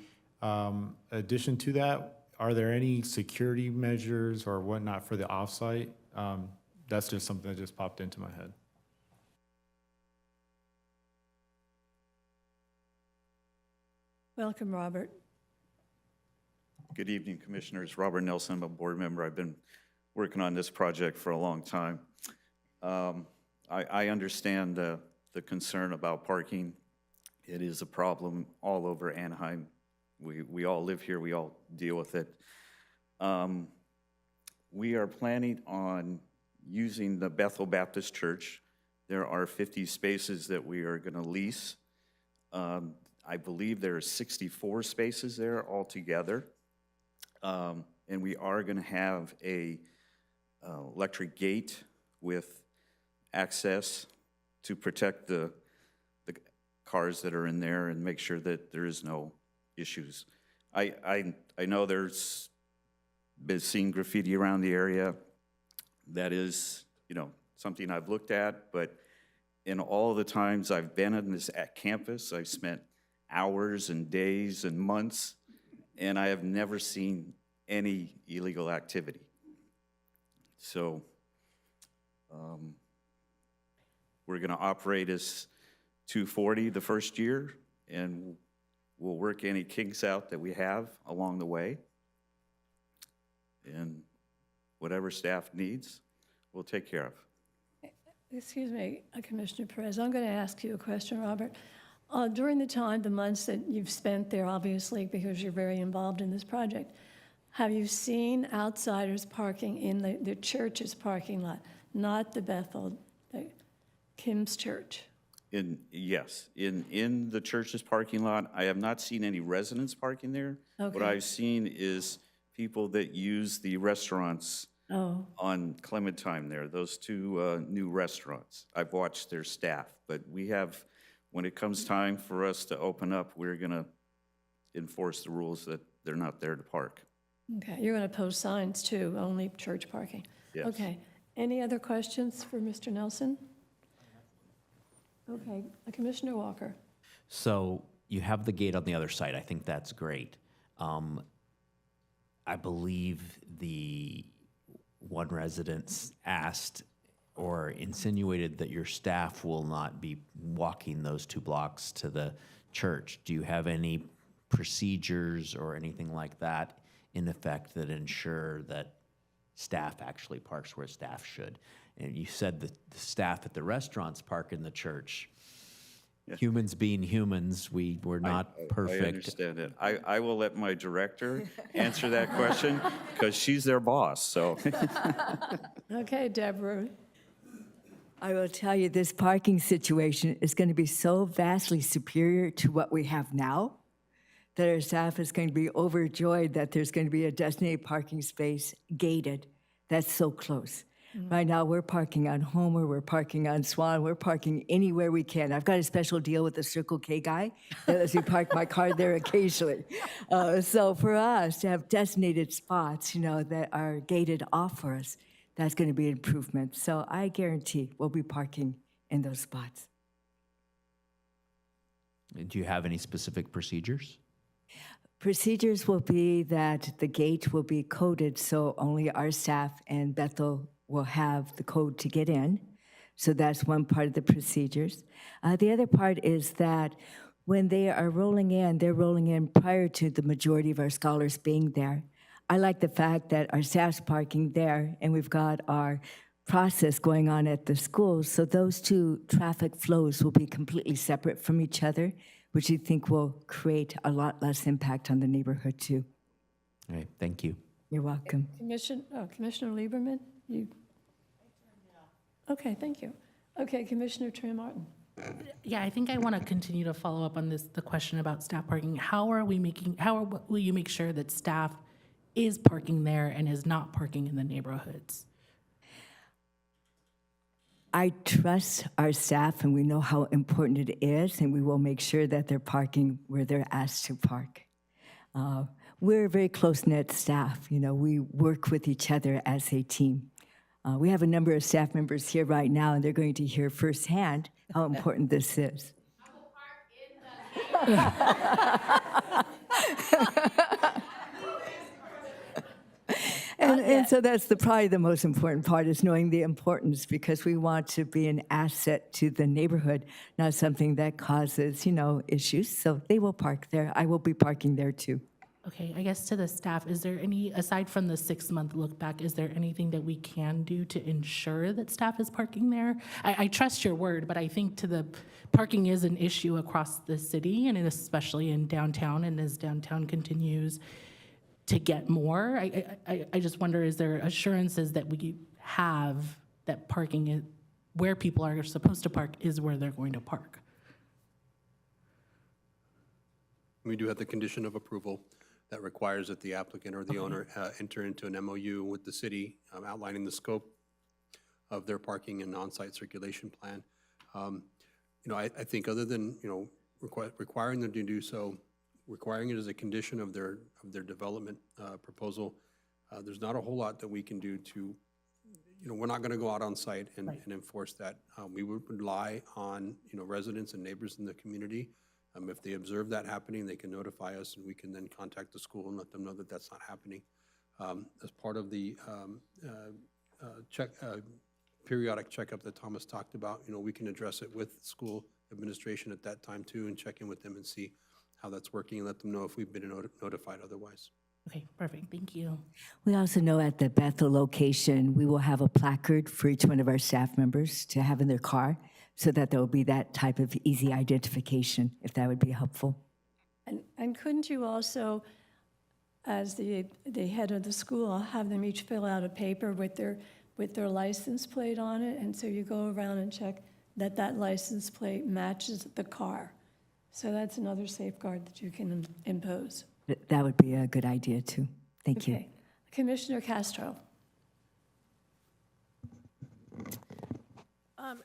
addition to that, are there any security measures or whatnot for the offsite? That's just something that just popped into my head. Welcome, Robert. Good evening, Commissioners. Robert Nelson, I'm a board member. I've been working on this project for a long time. I understand the concern about parking. It is a problem all over Anaheim. We all live here. We all deal with it. We are planning on using the Bethel Baptist Church. There are 50 spaces that we are going to lease. I believe there are 64 spaces there altogether. And we are going to have a electric gate with access to protect the cars that are in there and make sure that there is no issues. I know there's been seen graffiti around the area. That is, something I've looked at, but in all the times I've been on this at campus, I've spent hours and days and months, and I have never seen any illegal activity. So we're going to operate as 240 the first year, and we'll work any kinks out that we have along the way. And whatever staff needs, we'll take care of. Excuse me, Commissioner Perez, I'm going to ask you a question, Robert. During the months that you've spent there, obviously, because you're very involved in this project, have you seen outsiders parking in the church's parking lot, not the Bethel, Kim's Church? Yes, in the church's parking lot, I have not seen any residents parking there. Okay. What I've seen is people that use the restaurants on Clementine there, those two new restaurants. I've watched their staff, but we have, when it comes time for us to open up, we're going to enforce the rules that they're not there to park. Okay, you're going to post signs too, only church parking? Yes. Okay, any other questions for Mr. Nelson? Okay, Commissioner Walker. So you have the gate on the other side. I think that's great. I believe the one resident asked or insinuated that your staff will not be walking those 2 blocks to the church. Do you have any procedures or anything like that in effect that ensure that staff actually parks where staff should? And you said that the staff at the restaurants park in the church. Yeah. Humans being humans, we're not perfect. I understand it. I will let my director answer that question because she's their boss, so. Okay, Deborah. I will tell you, this parking situation is going to be so vastly superior to what we have now that our staff is going to be overjoyed that there's going to be a designated parking space gated that's so close. Right now, we're parking on Homer, we're parking on Swan, we're parking anywhere we can. I've got a special deal with the Circle K guy that lets me park my car there occasionally. So for us to have designated spots, that are gated off for us, that's going to be an improvement. So I guarantee we'll be parking in those spots. Do you have any specific procedures? Procedures will be that the gate will be coded so only our staff and Bethel will have the code to get in. So that's one part of the procedures. The other part is that when they are rolling in, they're rolling in prior to the majority of our scholars being there. I like the fact that our staff's parking there and we've got our process going on at the schools. So those 2 traffic flows will be completely separate from each other, which I think will create a lot less impact on the neighborhood too. All right, thank you. You're welcome. Commissioner Lieberman, you? Okay, thank you. Okay, Commissioner Trey Martin. Yeah, I think I want to continue to follow up on the question about staff parking. Will you make sure that staff is parking there and is not parking in the neighborhoods? I trust our staff and we know how important it is, and we will make sure that they're parking where they're asked to park. We're a very close-knit staff. We work with each other as a team. We have a number of staff members here right now, and they're going to hear firsthand how important this is. And so that's probably the most important part, is knowing the importance, because we want to be an asset to the neighborhood, not something that causes, issues. So they will park there. I will be parking there too. Okay, I guess to the staff, is there aside from the 6-month look back, is there anything that we can do to ensure that staff is parking there? I trust your word, but I think parking is an issue across the city, and especially in downtown, and as downtown continues to get more, I just wonder, is there assurances that we have that parking is where people are supposed to park is where they're going to park? We do have the condition of approval that requires that the applicant or the owner enter into an MOU with the city outlining the scope of their parking and on-site circulation plan. I think other than, requiring them to do so, requiring it as a condition of their development proposal, there's not a whole lot that we can do to, we're not going to go out on site and enforce that. We would rely on, residents and neighbors in the community. If they observe that happening, they can notify us, and we can then contact the school and let them know that that's not happening. As part of the periodic checkup that Thomas talked about, we can address it with school administration at that time too, and check in with them and see how that's working and let them know if we've been notified otherwise. Okay, perfect, thank you. We also know at the Bethel location, we will have a placard for each one of our staff members to have in their car so that there will be that type of easy identification, if that would be helpful. And couldn't you also, as the head of the school, have them each fill out a paper with their license plate on it? And so you go around and check that that license plate matches the car. So that's another safeguard that you can impose. That would be a good idea, too. Thank you. Okay. Commissioner Castro.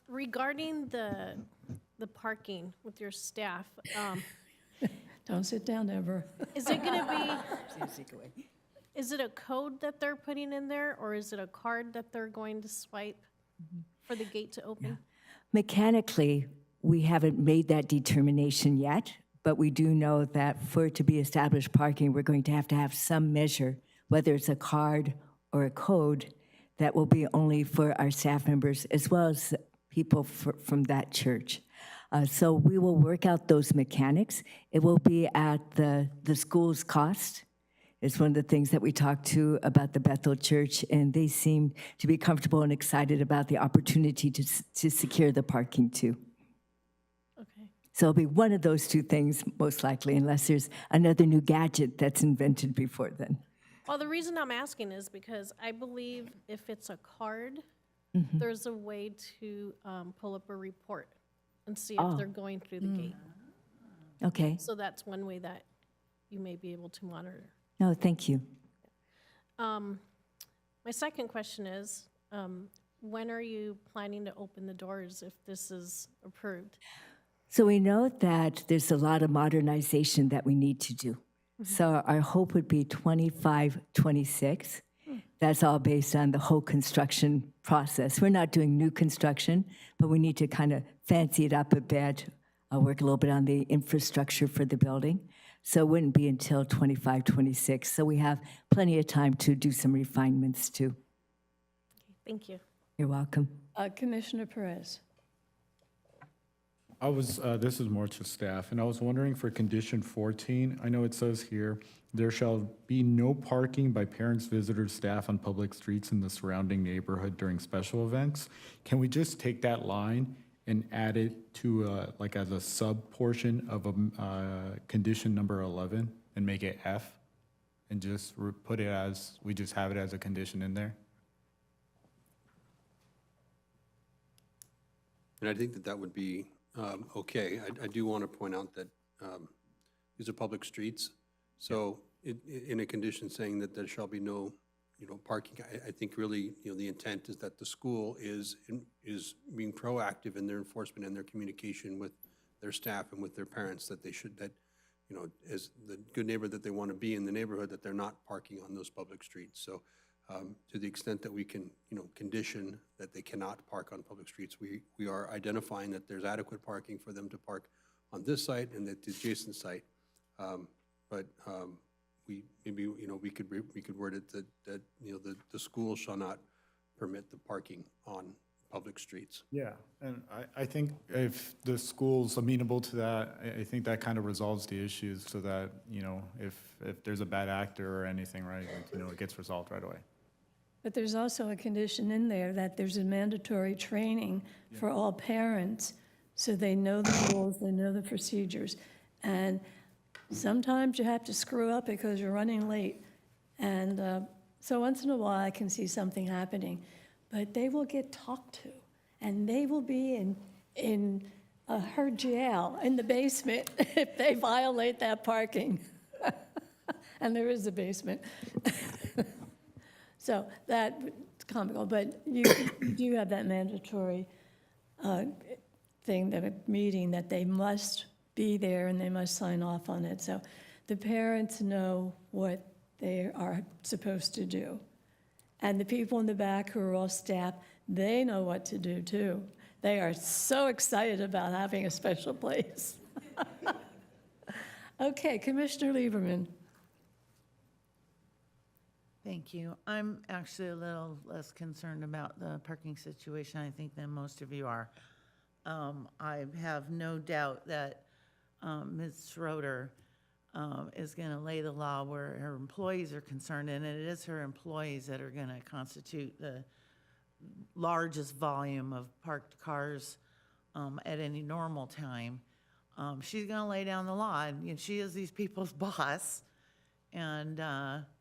Regarding the parking with your staff, Don't sit down, Deborah. is it going to be, is it a code that they're putting in there, or is it a card that they're going to swipe for the gate to open? Mechanically, we haven't made that determination yet, but we do know that for it to be established parking, we're going to have some measure, whether it's a card or a code, that will be only for our staff members as well as people from that church. So we will work out those mechanics. It will be at the school's cost. It's one of the things that we talked to about the Bethel Church, and they seem to be comfortable and excited about the opportunity to secure the parking too. Okay. So it'll be one of those two things, most likely, unless there's another new gadget that's invented before then. Well, the reason I'm asking is because I believe if it's a card, there's a way to pull up a report and see if they're going through the gate. Okay. So that's one way that you may be able to monitor. No, thank you. My second question is, when are you planning to open the doors if this is approved? So we know that there's a lot of modernization that we need to do. So our hope would be 25, 26. That's all based on the whole construction process. We're not doing new construction, but we need to kind of fancy it up a bit, work a little bit on the infrastructure for the building. So it wouldn't be until 25, 26. So we have plenty of time to do some refinements too. Thank you. You're welcome. Commissioner Perez. This is more to staff, and I was wondering for condition 14, I know it says here, there shall be no parking by parents, visitors, staff on public streets in the surrounding neighborhood during special events. Can we just take that line and add it to like as a sub portion of condition number 11 and make it F and just put it as, we just have it as a condition in there? And I think that would be okay. I do want to point out that these are public streets. So in a condition saying that there shall be no, parking, I think really, the intent is that the school is being proactive in their enforcement and their communication with their staff and with their parents, that they should, that, as the good neighbor that they want to be in the neighborhood, that they're not parking on those public streets. So to the extent that we can, condition that they cannot park on public streets, we are identifying that there's adequate parking for them to park on this site and at the adjacent site. But we maybe, we could word it that the school shall not permit the parking on public streets. Yeah, and I think if the school's amenable to that, I think that kind of resolves the issues so that, if there's a bad actor or anything, right, it gets resolved right away. But there's also a condition in there that there's a mandatory training for all parents so they know the rules, they know the procedures. And sometimes you have to screw up because you're running late. And so once in a while I can see something happening. But they will get talked to, and they will be in her jail in the basement if they violate that parking. And there is a basement. So that's comical, but you do have that mandatory thing, that meeting that they must be there and they must sign off on it. So the parents know what they are supposed to do. And the people in the back who are all staff, they know what to do too. They are so excited about having a special place. Okay, Commissioner Lieberman. Thank you. I'm actually a little less concerned about the parking situation, I think, than most of you are. I have no doubt that Ms. Schroeder is going to lay the law where her employees are concerned, and it is her employees that are going to constitute the largest volume of parked cars at any normal time. She's going to lay down the law, and she is these people's boss. And,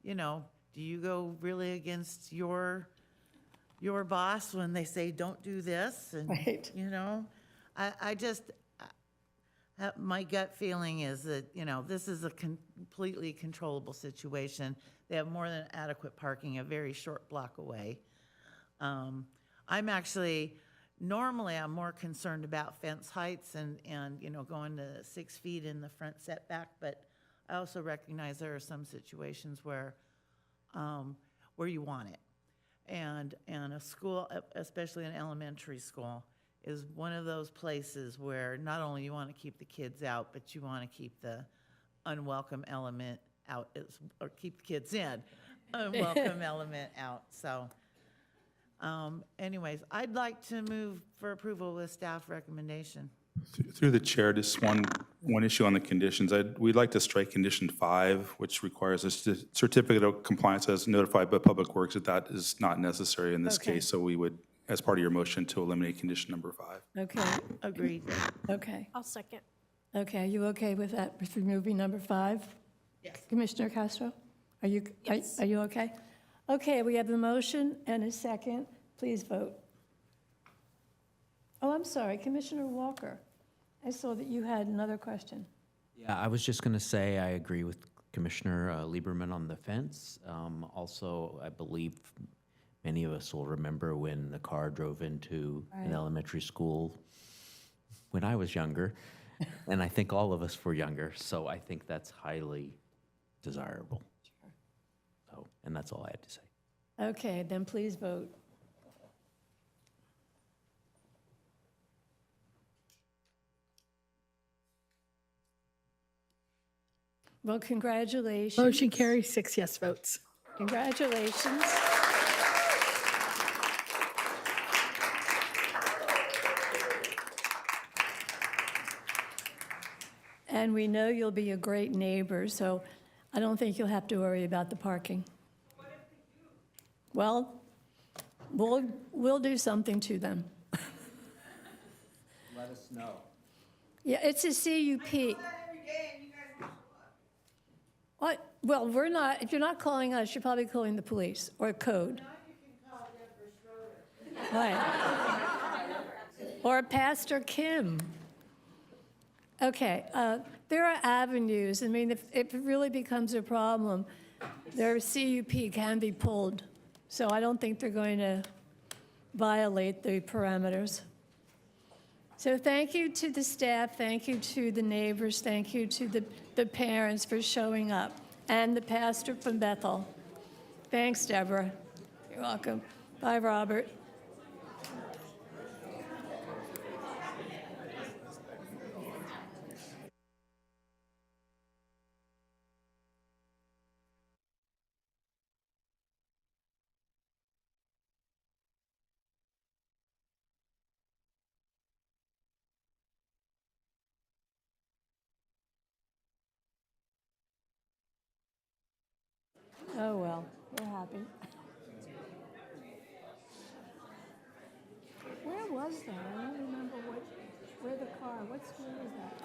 you know, do you go really against your boss when they say, don't do this? And, Right. you know, I just, my gut feeling is that, you know, this is a completely controllable situation. They have more than adequate parking a very short block away. I'm actually, normally I'm more concerned about fence heights and you know, going to 6 feet in the front setback, but I also recognize there are some situations where you want it. And a school, especially an elementary school, is one of those places where not only you want to keep the kids out, but you want to keep the unwelcome element out, or keep the kids in, unwelcome element out. So anyways, I'd like to move for approval with staff recommendation. Through the chair, just one issue on the conditions. We'd like to strike condition 5, which requires a certificate of compliance as notified by Public Works, that is not necessary in this Okay. case. So we would, as part of your motion, to eliminate condition number 5. Okay, Agreed. okay. I'll second. Okay, you okay with that, with removing number 5? Yes. Commissioner Castro? Are you, Yes. are you okay? Okay, we have the motion and a second. Please vote. Oh, I'm sorry, Commissioner Walker. I saw that you had another question. Yeah, I was just going to say I agree with Commissioner Lieberman on the fence. Also, I believe many of us will remember when the car drove into an Right. elementary school when I was younger, and I think all of us were younger, so I think that's highly desirable. So, and that's all I had to say. Okay, then please vote. Well, congratulations. Motion carries 6 yes votes. Congratulations. And we know you'll be a great neighbor, so I don't think you'll have to worry about the parking. Well, we'll do something to them. Let us know. Yeah, it's a CUP. What? Well, we're not, if you're not calling us, you're probably calling the police or code. Right. Or Pastor Kim. Okay, there are avenues. I mean, if it really becomes a problem, their CUP can be pulled. So I don't think they're going to violate the parameters. So thank you to the staff, thank you to the neighbors, thank you to the parents for showing up, and the pastor from Bethel. Thanks, Deborah. You're welcome. Bye, Robert. Oh, well, we're happy. Where was that? I don't remember where the car, what school was that?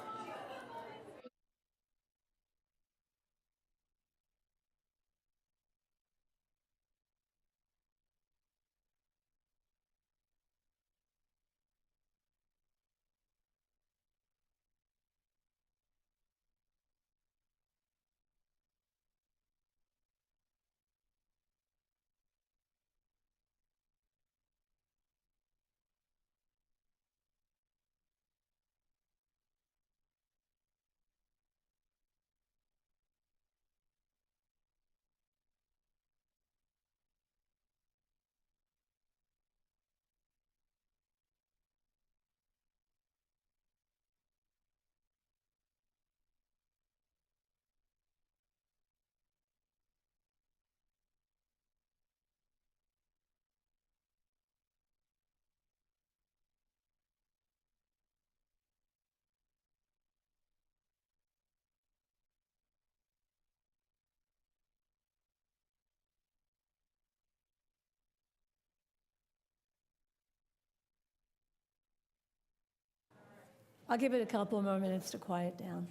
I'll give it a couple more minutes to quiet down.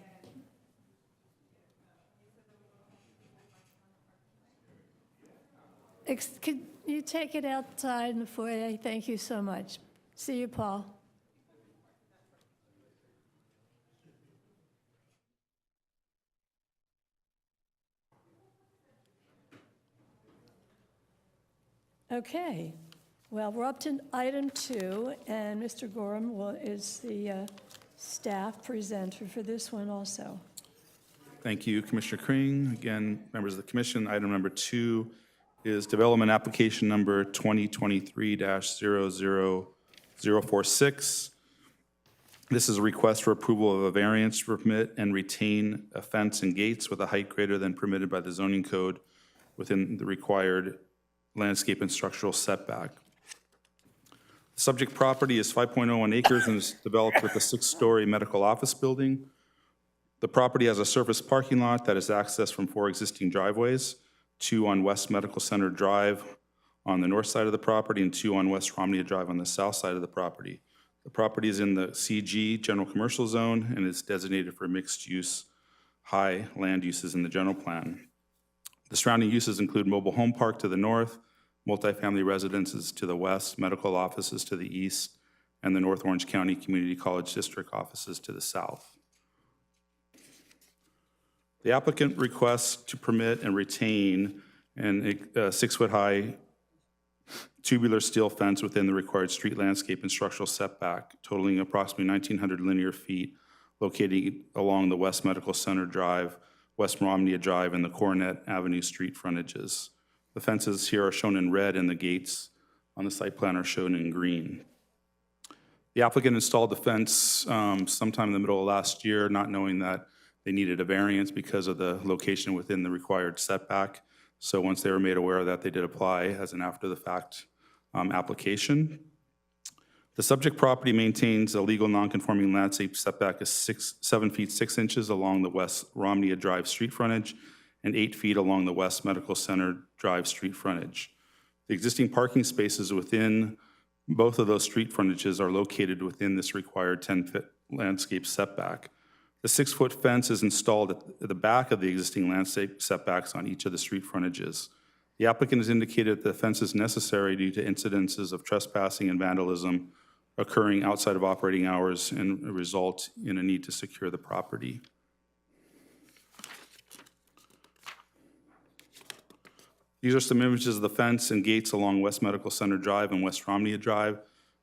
Could you take it outside in the foyer? Thank you so much. See you, Paul. Okay, well, we're up to item 2, and Mr. Gorham is the staff presenter for this one also. Thank you, Commissioner Kring. Again, members of the commission, item number 2 is development application number 2023-00046. This is a request for approval of a variance to permit and retain a fence and gates with a height greater than permitted by the zoning code within the required landscape and structural setback. The subject property is 5.01 acres and is developed with a 6-story medical office building. The property has a surface parking lot that is accessed from 4 existing driveways, 2 on West Medical Center Drive on the north side of the property and 2 on West Romney Drive on the south side of the property. The property is in the CG General Commercial Zone and is designated for mixed-use high land uses in the general plan. The surrounding uses include mobile home park to the north, multifamily residences to the west, medical offices to the east, and the North Orange County Community College District offices to the south. The applicant requests to permit and retain a 6-foot-high tubular steel fence within the required street landscape and structural setback, totaling approximately 1,900 linear feet, located along the West Medical Center Drive, West Romney Drive, and the Coronet Avenue street frontages. The fences here are shown in red and the gates on the site plan are shown in green. The applicant installed the fence sometime in the middle of last year, not knowing that they needed a variance because of the location within the required setback. So once they were made aware of that, they did apply as an after-the-fact application. The subject property maintains a legal non-conforming landscape setback of 7 feet 6 inches along the West Romney Drive street frontage and 8 feet along the West Medical Center Drive street frontage. The existing parking spaces within both of those street frontages are located within this required 10-foot landscape setback. The 6-foot fence is installed at the back of the existing landscape setbacks on each of the street frontages. The applicant has indicated that the fence is necessary due to incidences of trespassing and vandalism occurring outside of operating hours and result in a need to secure the property. These are some images of the fence and gates along West Medical Center Drive and West Romney Drive.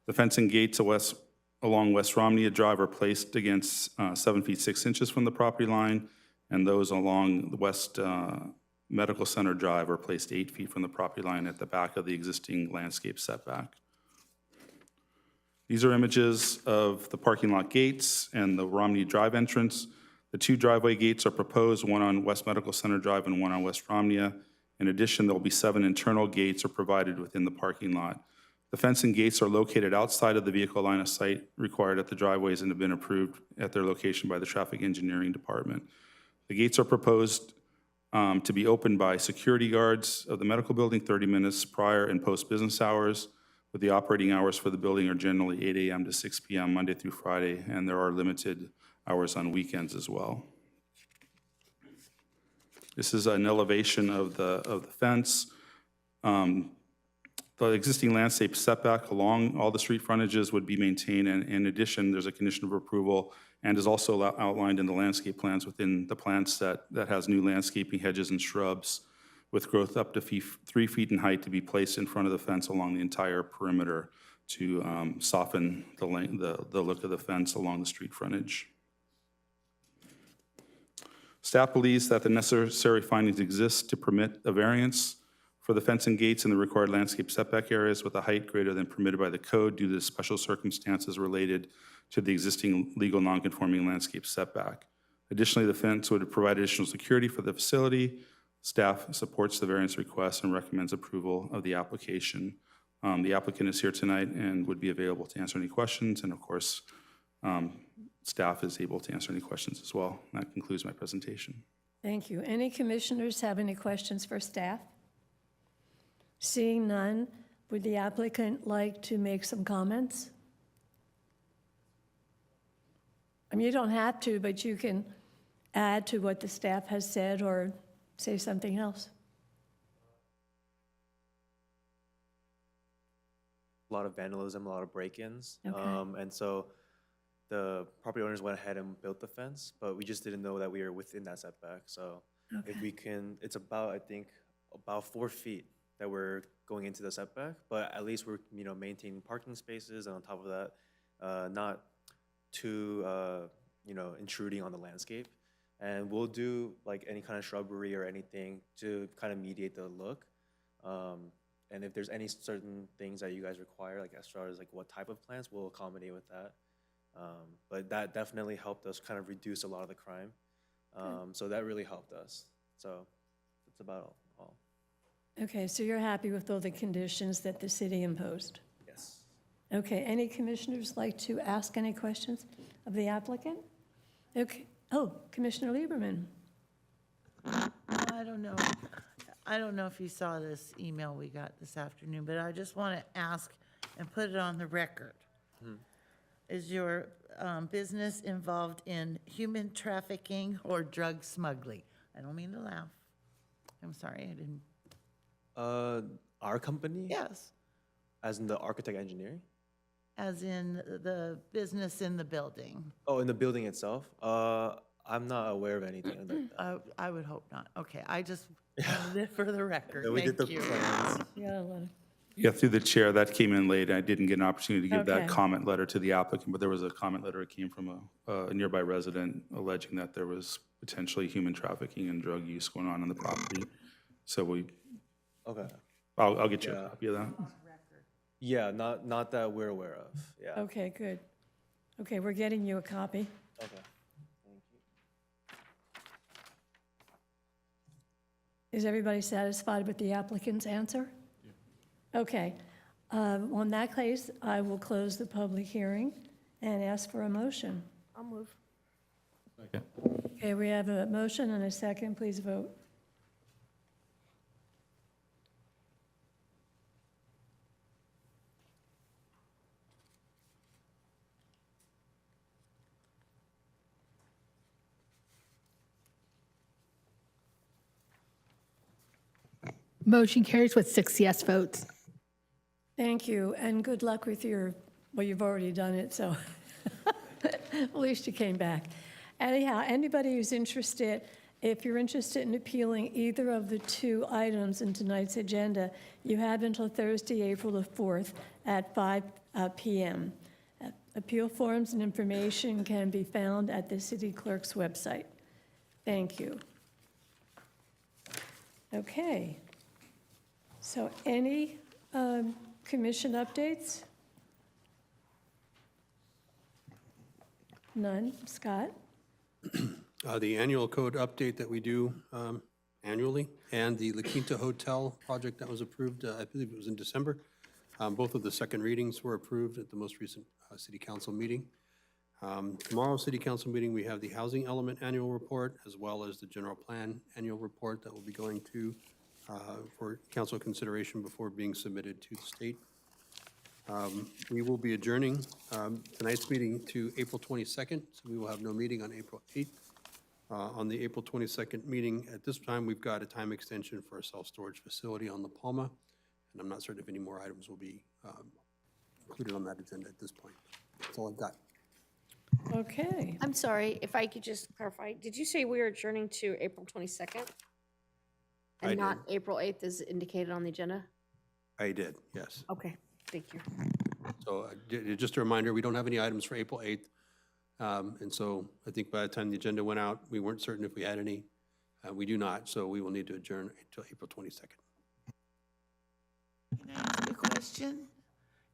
The fence and gates along West Romney Drive are placed against 7 feet 6 inches from the property line, and those along the West Medical Center Drive are placed 8 feet from the property line at the back of the existing landscape setback. These are images of the parking lot gates and the Romney Drive entrance. The 2 driveway gates are proposed, one on West Medical Center Drive and one on West Romney. In addition, there will be 7 internal gates are provided within the parking lot. The fence and gates are located outside of the vehicle line of sight required at the driveways and have been approved at their location by the Traffic Engineering Department. The gates are proposed to be opened by security guards of the medical building 30 minutes prior and post business hours, with the operating hours for the building are generally 8 a.m. to 6 p.m. Monday through Friday, and there are limited hours on weekends as well. This is an elevation of the fence. The existing landscape setback along all the street frontages would be maintained, and in addition, there's a condition of approval and is also outlined in the landscape plans within the plan set that has new landscaping hedges and shrubs with growth up to 3 feet in height to be placed in front of the fence along the entire perimeter to soften the look of the fence along the street frontage. Staff believes that the necessary findings exist to permit a variance for the fence and gates in the required landscape setback areas with a height greater than permitted by the code due to the special circumstances related to the existing legal non-conforming landscape setback. Additionally, the fence would provide additional security for the facility. Staff supports the variance request and recommends approval of the application. The applicant is here tonight and would be available to answer any questions, and of course, staff is able to answer any questions as well. That concludes my presentation. Thank you. Any commissioners have any questions for staff? Seeing none, would the applicant like to make some comments? I mean, you don't have to, but you can add to what the staff has said or say something else. A lot of vandalism, a lot of break-ins. Okay. And so the property owners went ahead and built the fence, but we just didn't know that we were within that setback. So if we can, it's about, I think, about 4 feet that we're going into the setback, but at least we're, maintaining parking spaces, and on top of that, not too, intruding on the landscape. And we'll do like any kind of shrubbery or anything to kind of mediate the look. And if there's any certain things that you guys require, like as far as like what type of plants, we'll accommodate with that. But that definitely helped us kind of reduce a lot of the crime. So that really helped us. So that's about all. Okay, so you're happy with all the conditions that the city imposed? Yes. Okay, any commissioners like to ask any questions of the applicant? Okay, oh, Commissioner Lieberman. I don't know. I don't know if you saw this email we got this afternoon, but I just want to ask and put it on the record. Is your business involved in human trafficking or drug smuggling? I don't mean to laugh. I'm sorry, I didn't. Our company? Yes, As in the architect engineering? as in the business in the building. Oh, in the building itself? I'm not aware of anything like that. I would hope not. Okay, I just wanted it for the record. Yeah, we did Thank the you. plans. Yeah, a lot of- Yeah, through the chair, that came in late. I didn't get an opportunity to give Okay. that comment letter to the applicant, but there was a comment letter that came from a nearby resident alleging that there was potentially human trafficking and drug use going on the property. So Okay. I'll get you Yeah. a copy of that. Yeah, not that we're aware of. Yeah. Okay, good. Okay, we're getting you a copy. Okay. Is everybody satisfied with the applicant's answer? Okay. On that case, I will close the public hearing and ask for a motion. I'll move. Second. Okay, we have a motion and a second. Please vote. Motion carries with 6 yes votes. Thank you, and good luck with well, you've already done it, so at least you came back. Anyhow, anybody who's interested, if you're interested in appealing either of the 2 items in tonight's agenda, you have until Thursday, April the 4th at 5 p.m. Appeal forms and information can be found at the city clerk's website. Thank you. Okay. So any commission updates? None. Scott? The annual code update that we do annually, and the La Quinta Hotel project that was approved, I believe it was in December. Both of the second readings were approved at the most recent city council meeting. Tomorrow's city council meeting, we have the housing element annual report, as well as the general plan annual report that will be going to for council consideration before being submitted to the state. We will be adjourning tonight's meeting to April 22nd, so we will have no meeting on April 8th. On the April 22nd meeting, at this time, we've got a time extension for a self-storage facility on La Palma, and I'm not certain if any more items will be included on that agenda at this point. That's all I've got. Okay. I'm sorry, if I could just clarify, did you say we were adjourning to April 22nd? I And not April 8th as indicated on the agenda? I did, yes. Okay, thank you. So just a reminder, we don't have any items for April 8th. And so I think by the time the agenda went out, we weren't certain if we had any. We do not, so we will need to adjourn until April 22nd. Can I ask a question?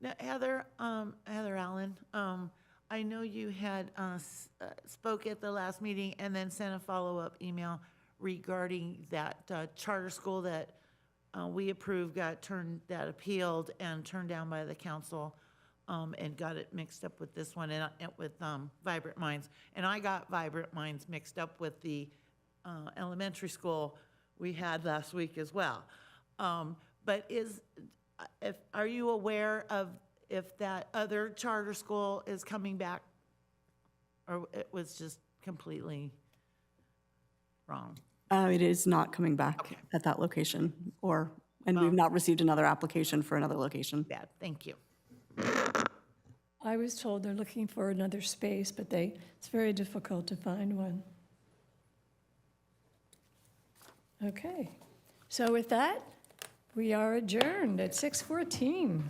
Now, Heather Allen, I know you had spoke at the last meeting and then sent a follow-up email regarding that charter school that we approved, that appealed and turned down by the council, and got it mixed up with this one and with Vibrant Minds. And I got Vibrant Minds mixed up with the elementary school we had last week as well. But are you aware of if that other charter school is coming back? or it was just completely wrong? It is not coming back at that location, and we've not received another application for another location. Bad, thank you. I was told they're looking for another space, but it's very difficult to find one. Okay, so with that, we are adjourned at 6:14.